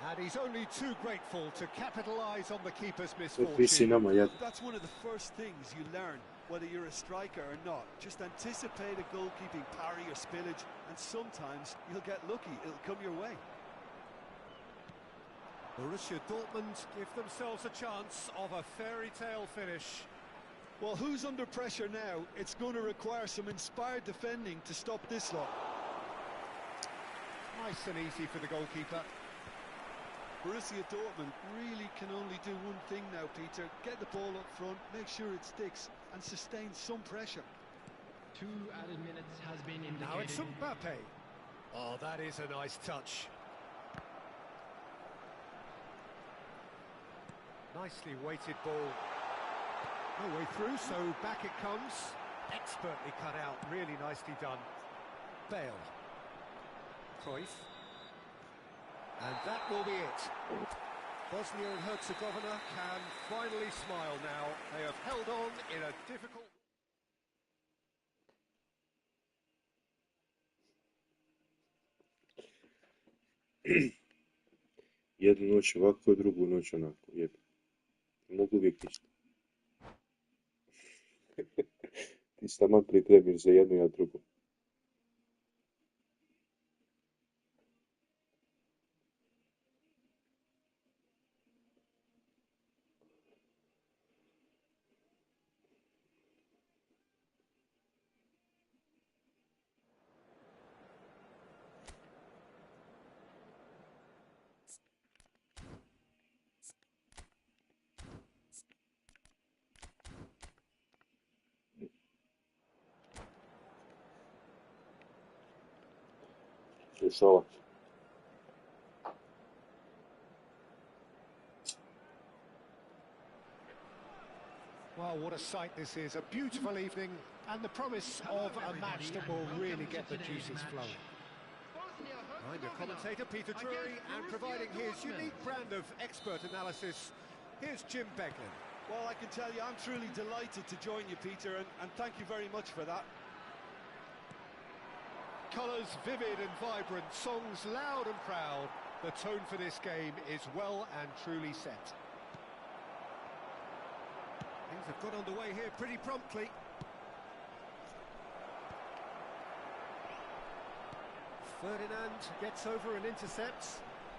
And he's only too grateful to capitalise on the keeper's Visi nama misfortune. jad. That's one of the first things you learn, whether you're a striker or not. Just anticipate a goalkeeping parry or spillage, and sometimes you'll get lucky. It'll come your way. Borussia Dortmund give themselves a chance of a fairy tale finish. Well, who's under pressure now? It's going to require some inspired defending to stop this lot. Nice and easy for the goalkeeper. Borussia Dortmund really can only do one thing now, Peter. Get the ball up front, make sure it sticks, and sustain some pressure. 2 added minutes has been indicated. Now it's Mbappe. Oh, that is a nice touch. Nicely weighted ball. No way through, so back it comes. Expertly cut out, really nicely done. Bale. Cruyff. And that will be it. Bosnia and Herzegovina can finally smile now. They have held on in a difficult... Jednu noć ovako, drugu noć onako. Jebe. Mogu uvijek isto. Ti se taman pripremiš za jednu, ja drugu. Dešava. Well, what a sight this is. A beautiful evening and the promise of a match that will really get the juices flowing. I'm your commentator, Peter Drury, and providing his unique brand of expert analysis, here's Jim Beglin. Well, I can tell you, I'm truly delighted to join you, Peter, and thank you very much for that. Colours vivid and vibrant, songs loud and proud. The tone for this game is well and truly set. Things have got underway here pretty promptly. Ferdinand gets over and intercepts.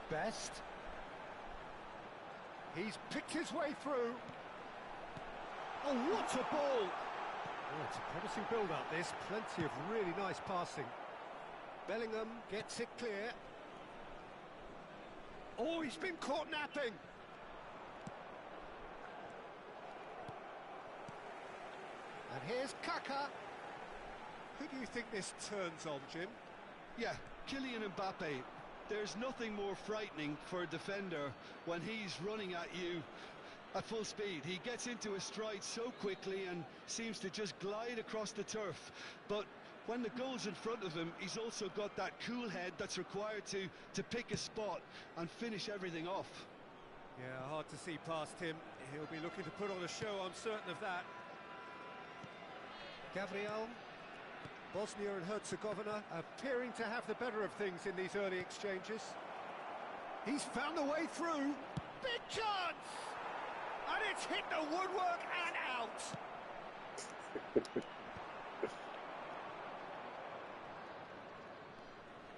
Best. He's picked his way through. Oh, what a ball! Oh, it's a promising build-up, this. Plenty of really nice passing. Bellingham gets it clear. Oh, he's been caught napping. And here's Kaka. Who do you think this turns on, Jim? Yeah, Kylian Mbappe. There's nothing more frightening for a defender when he's running at you at full speed. He gets into a stride so quickly and seems to just glide across the turf. But when the goal's in front of him, he's also got that cool head that's required to pick a spot and finish everything off. Yeah, hard to see past him. He'll be looking to put on a show, I'm certain of that. Gabriel. Bosnia and Herzegovina appearing to have the better of things in these early exchanges. He's found the way through. Big chance! And it's hit the woodwork and out.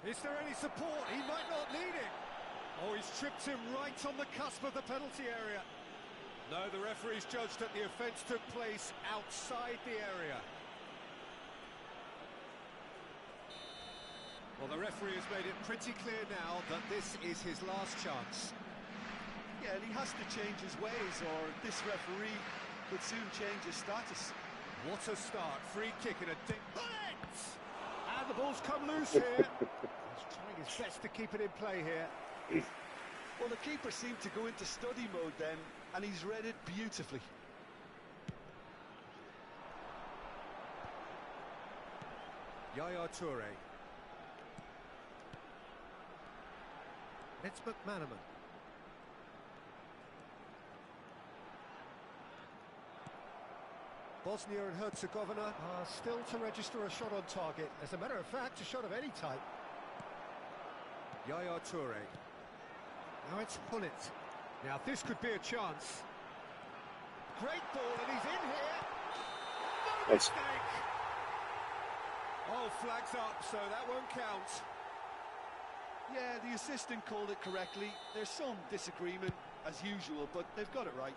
Is there any support? He might not need it. Oh, he's tripped him right on the cusp of the penalty area. No, the referee's judged that the offence took place outside the area. Well, the referee has made it pretty clear now that this is his last chance. Yeah, and he has to change his ways, or this referee could soon change his status. What a start. Free kick and a dip. And the ball's come loose here. He's trying his best to keep it in play here. Well, the keeper seemed to go into study mode then, and he's read it beautifully. Yaya Toure. It's McManaman. Bosnia and Herzegovina are still to register a shot on target. As a matter of fact, a shot of any type. Yaya Toure. Now it's Hullet. Now this could be a chance. Great ball, and he's in here. No Yes. mistake. Oh, flags up, so that won't count. Yeah, the assistant called it correctly. There's some disagreement, as usual, but they've got it right.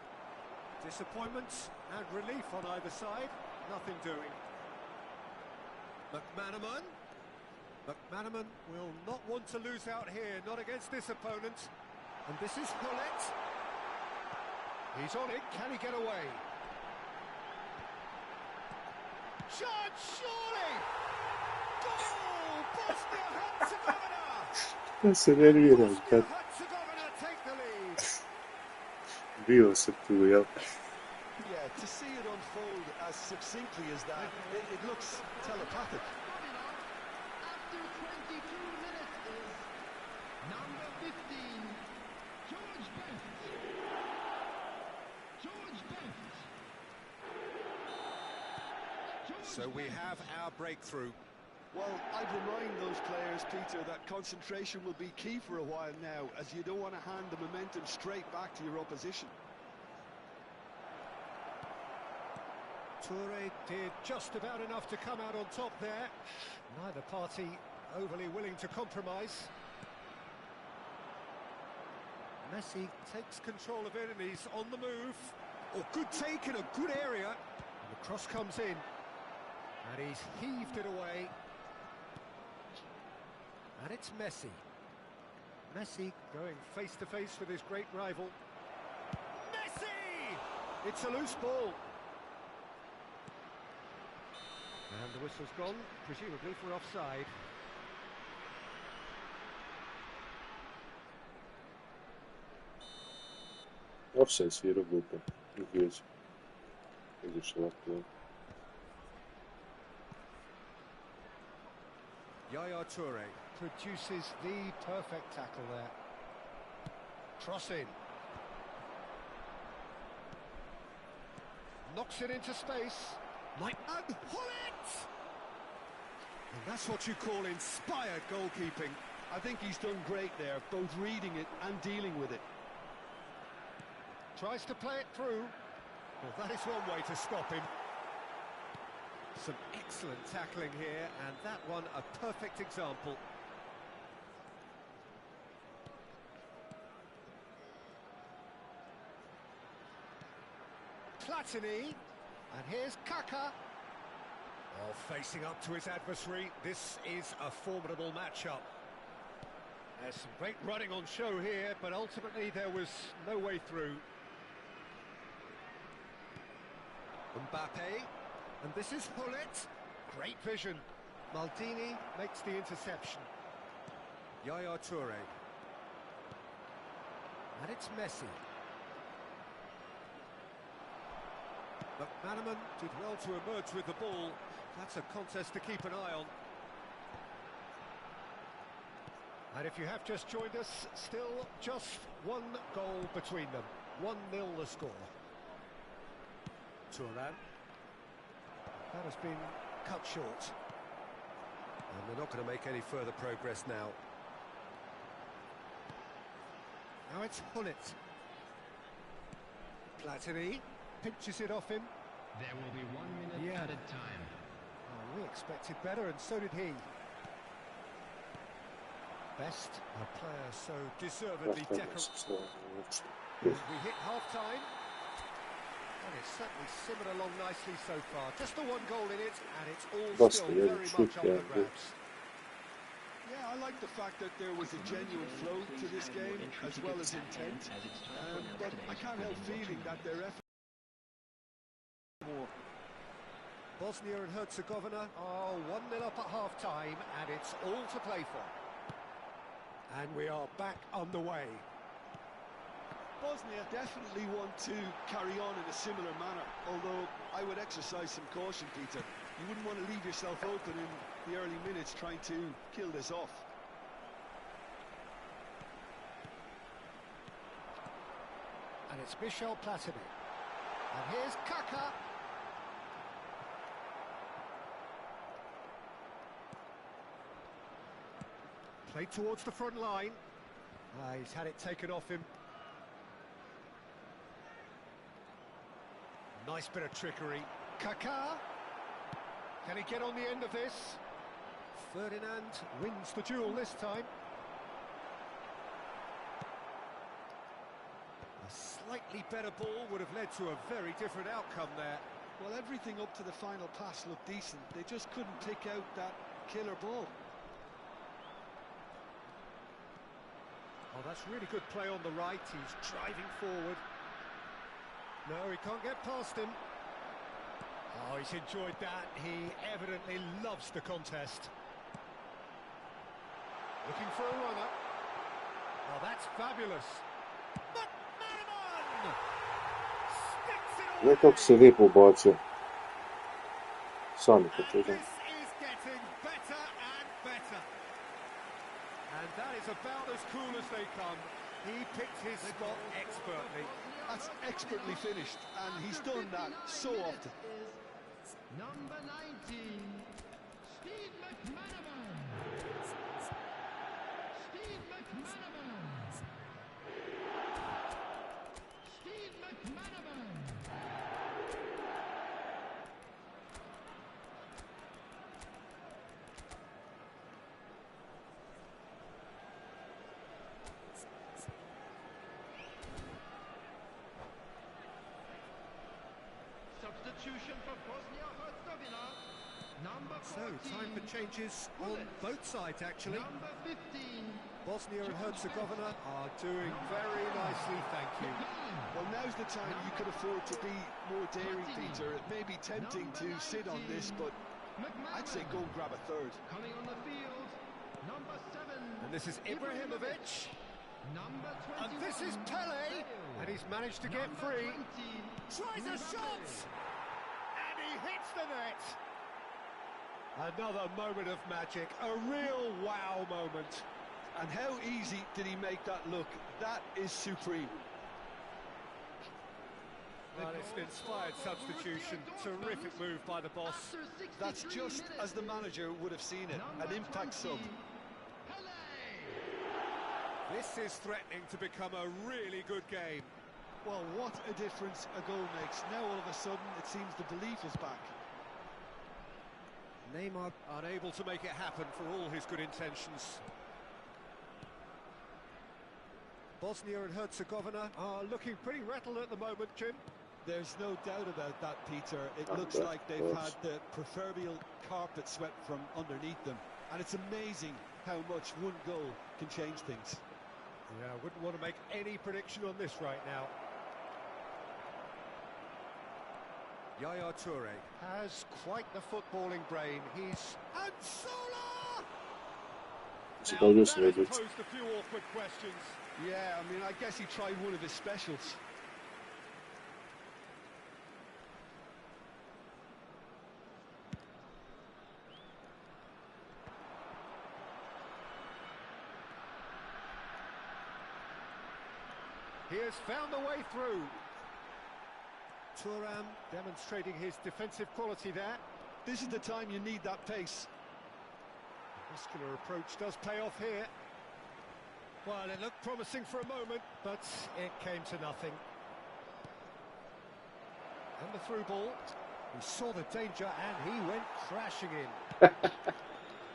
Disappointment and relief on either side. Nothing doing. McManaman. McManaman will not want to lose out here, not against this opponent. And this is Hullet. He's on it, can he get away? Shot, surely! Goal! Bosnia-Herzegovina! Se nerviram kad Bosnia-Herzegovina take the lead. bio sam tu, jel? Yeah, to see it unfold as succinctly as that, it looks telepathic. After 22 minutes is number 15, George Best. George Best. So we have our breakthrough. Well, I'd remind those players, Peter, that concentration will be key for a while now, as you don't want to hand the momentum straight back to your opposition. Toure did just about enough to come out on top there. Neither party overly willing to compromise. Messi takes control of it and he's on the move. Oh, good take in a good area. And the cross comes in. And he's heaved it away. And it's Messi. Messi going face to face with his great rival. Messi! It's a loose ball. And the whistle's gone, presumably for offside. Offside svirao glupo. Izašao ovako. Yaya Toure produces the perfect tackle there. Cross in. Knocks it into space. And Hullet! And that's what you call inspired goalkeeping. I think he's done great there, both reading it and dealing with it. Tries to play it through. Well, that is one way to stop him. Some excellent tackling here, and that one a perfect example. Platini, and here's Kaka. Oh, facing up to his adversary, this is a formidable matchup. There's some great running on show here, but ultimately there was no way through. Mbappe, and this is Hullet. Great vision. Maldini makes the interception. Yaya Toure. And it's Messi. McManaman did well to emerge with the ball. That's a contest to keep an eye on. And if you have just joined us, still just one goal between them. 1-0 the score. Thuram. That has been cut short. And they're not going to make any further progress now. Now it's Hullet. Platini pinches it off him. There will be 1 minute added time. Oh, we expected better, and so did he. Best, a player so deservedly decorated. We hit half-time, and it's certainly simmered along nicely so far. Just the one goal in it, and it's all still very much up for grabs. Yeah, I like the fact that there was a genuine flow to this game, as well as intent. But I can't help feeling that their effort more. Bosnia and Herzegovina are 1-0 up at half-time, and it's all to play for. And we are back underway. Bosnia definitely want to carry on in a similar manner, although I would exercise some caution, Peter. You wouldn't want to leave yourself open in the early minutes trying to kill this off. And it's Michel Platini. And here's Kaka. Played towards the front line. He's had it taken off him. Nice bit of trickery. Kaká. Can he get on the end of this? Ferdinand wins the duel this time. A slightly better ball would have led to a very different outcome there. Well, everything up to the final pass looked decent. They just couldn't pick out that killer ball. Oh, that's really good play on the right. He's driving forward. No, he can't get past him. Oh, he's enjoyed that. He evidently loves the contest. Looking for a runner. Oh, that's fabulous. McManaman! Sticks it Gledaj away! kako se lijepo ubacio. Sami And početak. this is getting better and better. And that is about as cool as they come. He picked his spot expertly. That's expertly finished, and he's done that so often. Number 19, Steve McManaman. Steve McManaman. Steve McManaman. Substitution for Bosnia-Herzegovina. Number So, 14, time for changes on both sides, actually. number 15, Bosnia and Herzegovina are doing very nicely, thank you. Well, now's the time you could afford to be more daring, Peter. It may be tempting to sit on this, but I'd say go and grab a third. coming on the field, number 7, And this is Ibrahimovic. number 21, And this is Pele. And he's managed to get number free. 20, Tries a shot! And he hits the net! Another moment of magic, a real wow moment. And how easy did he make that look? That is supreme. Well, it's an inspired substitution. Terrific move by the boss. After 63 That's just minutes, as the manager would have seen it, an number impact sub. 20, Pele. This is threatening to become a really good game. Well, what a difference a goal makes. Now all of a sudden it seems the belief is back. Neymar unable to make it happen for all his good intentions. Bosnia and Herzegovina are looking pretty rattled at the moment, Jim. There's no doubt about that, Peter. It looks Of like they've course. had the proverbial carpet swept from underneath them. And it's amazing how much one goal can change things. Yeah, I wouldn't want to make any prediction on this right now. Yaya Toure has quite the footballing brain. He's... And Sola! Događa se Now, that već. has posed a few awkward questions. Yeah, I mean, I guess he tried one of his specials. He has found a way through. Thuram demonstrating his defensive quality there. This is the time you need that pace. Muscular approach does pay off here. Well, it looked promising for a moment, but it came to nothing. And the through ball. He saw the danger and he went crashing in.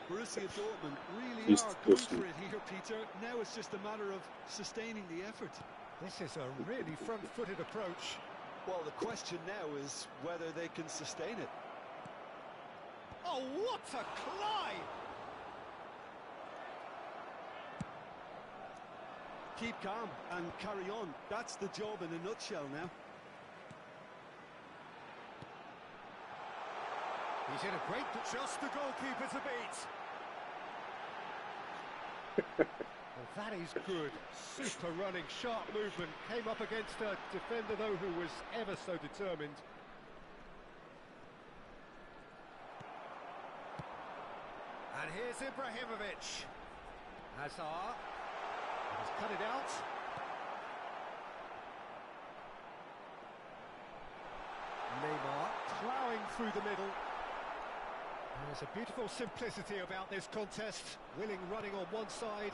Borussia Dortmund really He's are going pushing. for it here, Peter. Now it's just a matter of sustaining the effort. This is a really front-footed approach. Well, the question now is whether they can sustain it. Oh, what a climb! Keep calm and carry on. That's the job in a nutshell now. He's in a great... Just the goalkeeper to beat. Well, that is good. Super running, sharp movement. Came up against a defender, though, who was ever so determined. And here's Ibrahimovic. Hazard. He's cut it out. Neymar ploughing through the middle. There's a beautiful simplicity about this contest. Willing running on one side,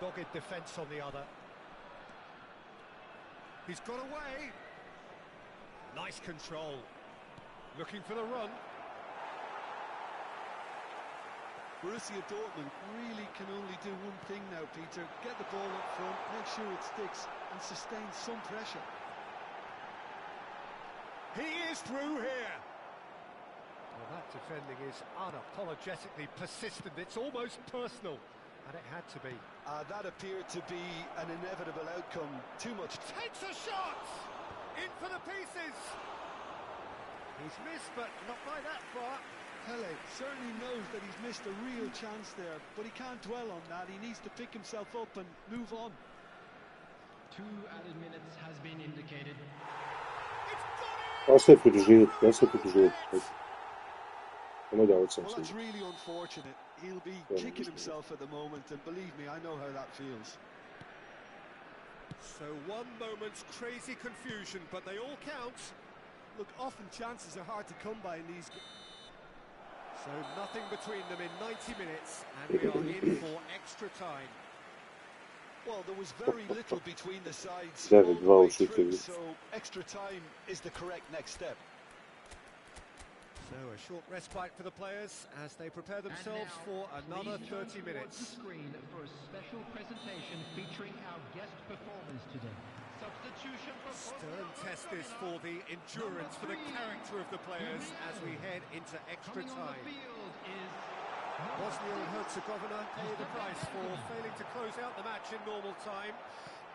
dogged defence on the other. He's got away. Nice control. Looking for the run. Borussia Dortmund really can only do one thing now, Peter. Get the ball up front, make sure it sticks, and sustain some pressure. He is through here. Well, that defending is unapologetically persistent. It's almost personal, and it had to be. That appeared to be an inevitable outcome. Too much. Takes a shot! In for the pieces! He's missed, but not by that far. Pele certainly knows that he's missed a real chance there, but he can't dwell on that. He needs to pick himself up and move on. 2 added minutes has been indicated. Ja se produživati. Nemoj davati sam Well, se. that's really unfortunate. He'll be kicking himself at the moment, and believe me, I know how that feels. So one moment's crazy confusion, but they all count. Look, often chances are hard to come by in these. So nothing between them in 90 minutes, and we are in for extra time. Well, there was very little between the sides David all the way Walsh through, should do it. so extra time is the correct next step. So a short respite for the players as they prepare themselves for another 30 minutes. The screen for a special presentation featuring our guest performance today. Substitution for Stern test this for the endurance, for the character of the players as we head into extra coming on time. the field is Bosnia and Herzegovina pay the price for failing to close out the match in normal time.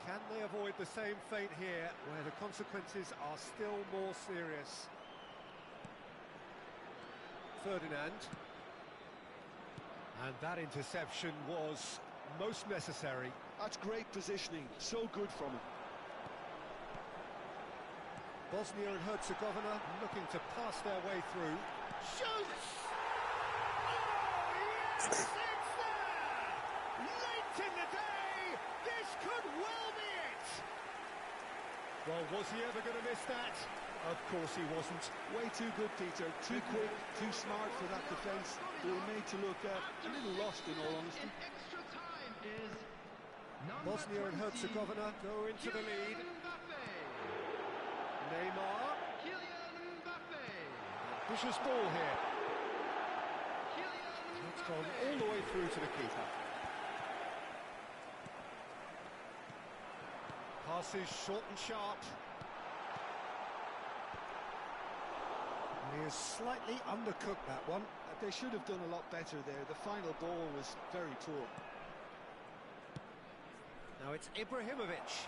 Can they avoid the same fate here, where the consequences are still more serious? Ferdinand. And that interception was most necessary. That's great positioning, so good from him. Bosnia and Herzegovina looking to pass their way through. Shoots! Oh, yes! It's there! Late in the day! This could well be it! Well, was he ever going to miss that? Of course he wasn't. Way too good, Peter. Too quick, too smart for that defence. They were made to look a little lost, in all honesty. in extra time is Bosnia and Herzegovina go into the lead. Neymar. Kylian Mbappe. Vicious ball here. Kylian It's gone all the way through to the keeper. Passes short and sharp. He has slightly undercooked that one. They should have done a lot better there. The final ball was very poor. Now it's Ibrahimovic.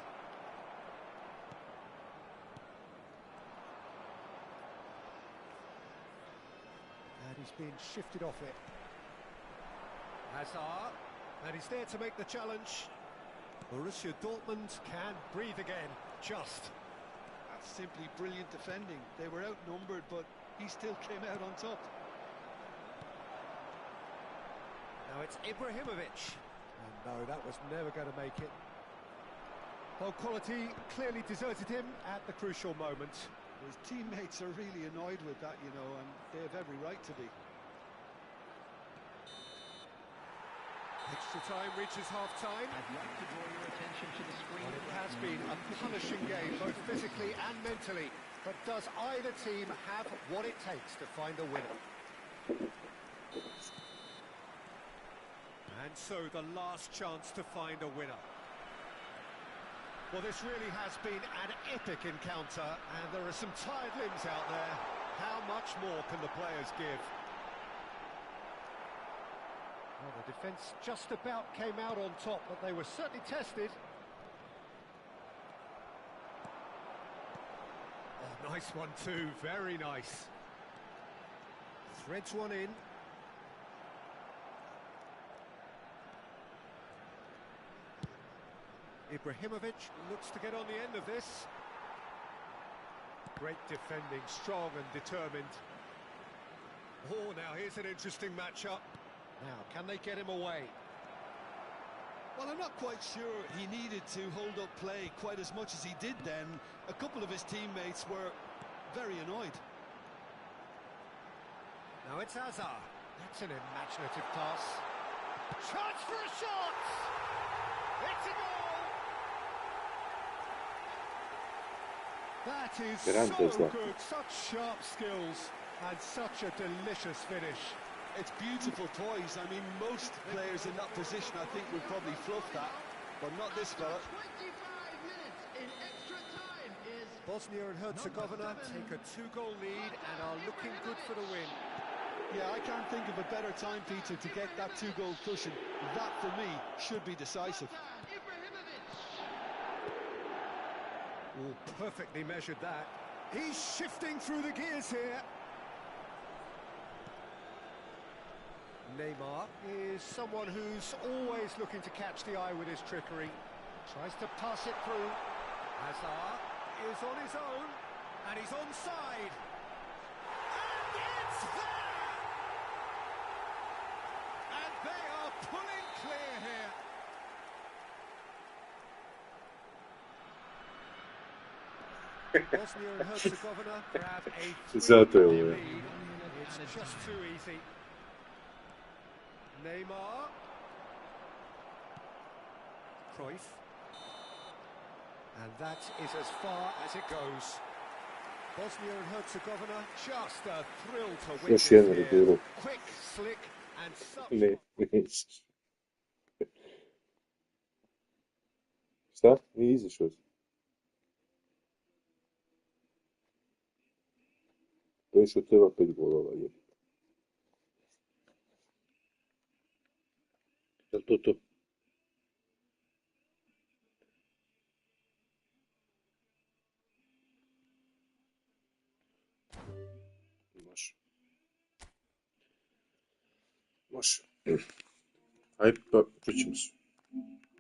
And he's being shifted off it. Hazard. And he's there to make the challenge. Borussia Dortmund can breathe again. Just. That's simply brilliant defending. They were outnumbered, but he still came out on top. Now it's Ibrahimovic. And no, that was never going to make it. Well, quality clearly deserted him at the crucial moment. His teammates are really annoyed with that, you know, and they have every right to be. Extra time reaches half-time. I'd like to draw your attention to the screen. Well, it has been a punishing game, both physically and mentally. But does either team have what it takes to find a winner? And so the last chance to find a winner. Well, this really has been an epic encounter, and there are some tired limbs out there. How much more can the players give? Well, the defence just about came out on top, but they were certainly tested. Oh, nice one too, very nice. Threads one in. Ibrahimovic looks to get on the end of this. Great defending, strong and determined. Oh, now here's an interesting matchup. Now, can they get him away? Well, I'm not quite sure he needed to hold up play quite as much as he did then. A couple of his teammates were very annoyed. Now it's Hazard. That's an imaginative pass. Chance for a shot! It's a goal! That is Grandes so left. good, such sharp skills and such a delicious finish. It's beautiful poise. I mean, most players in that position, I think, would probably fluff that, but not this fella. 25 minutes in extra time is Bosnia and Herzegovina take a 2-goal lead and are looking good for the win. Yeah, I can't think of a better time, Peter, to get that 2-goal cushion. That, for me, should be decisive. Ibrahimovic. Oh, perfectly measured that. He's shifting through the gears here. Neymar is someone who's always looking to catch the eye with his trickery. Tries to pass it through. Hazard is on his own, and he's onside. And it's there! And they are pulling clear here. Bosnia and Herzegovina grab a Zato je 3-goal ovo, ja. lead. It's just too easy. Neymar. Cruyff. And that is as far as it goes. Bosnia and Herzegovina, just a thrill to Još witness jedan here. Radulov. Quick, slick, and such... Ne, nećeš. Šta? Nije izašao si. To još od treba 5 golova, je. Jel to to? Može. Može. Ajde, pa čućemo se.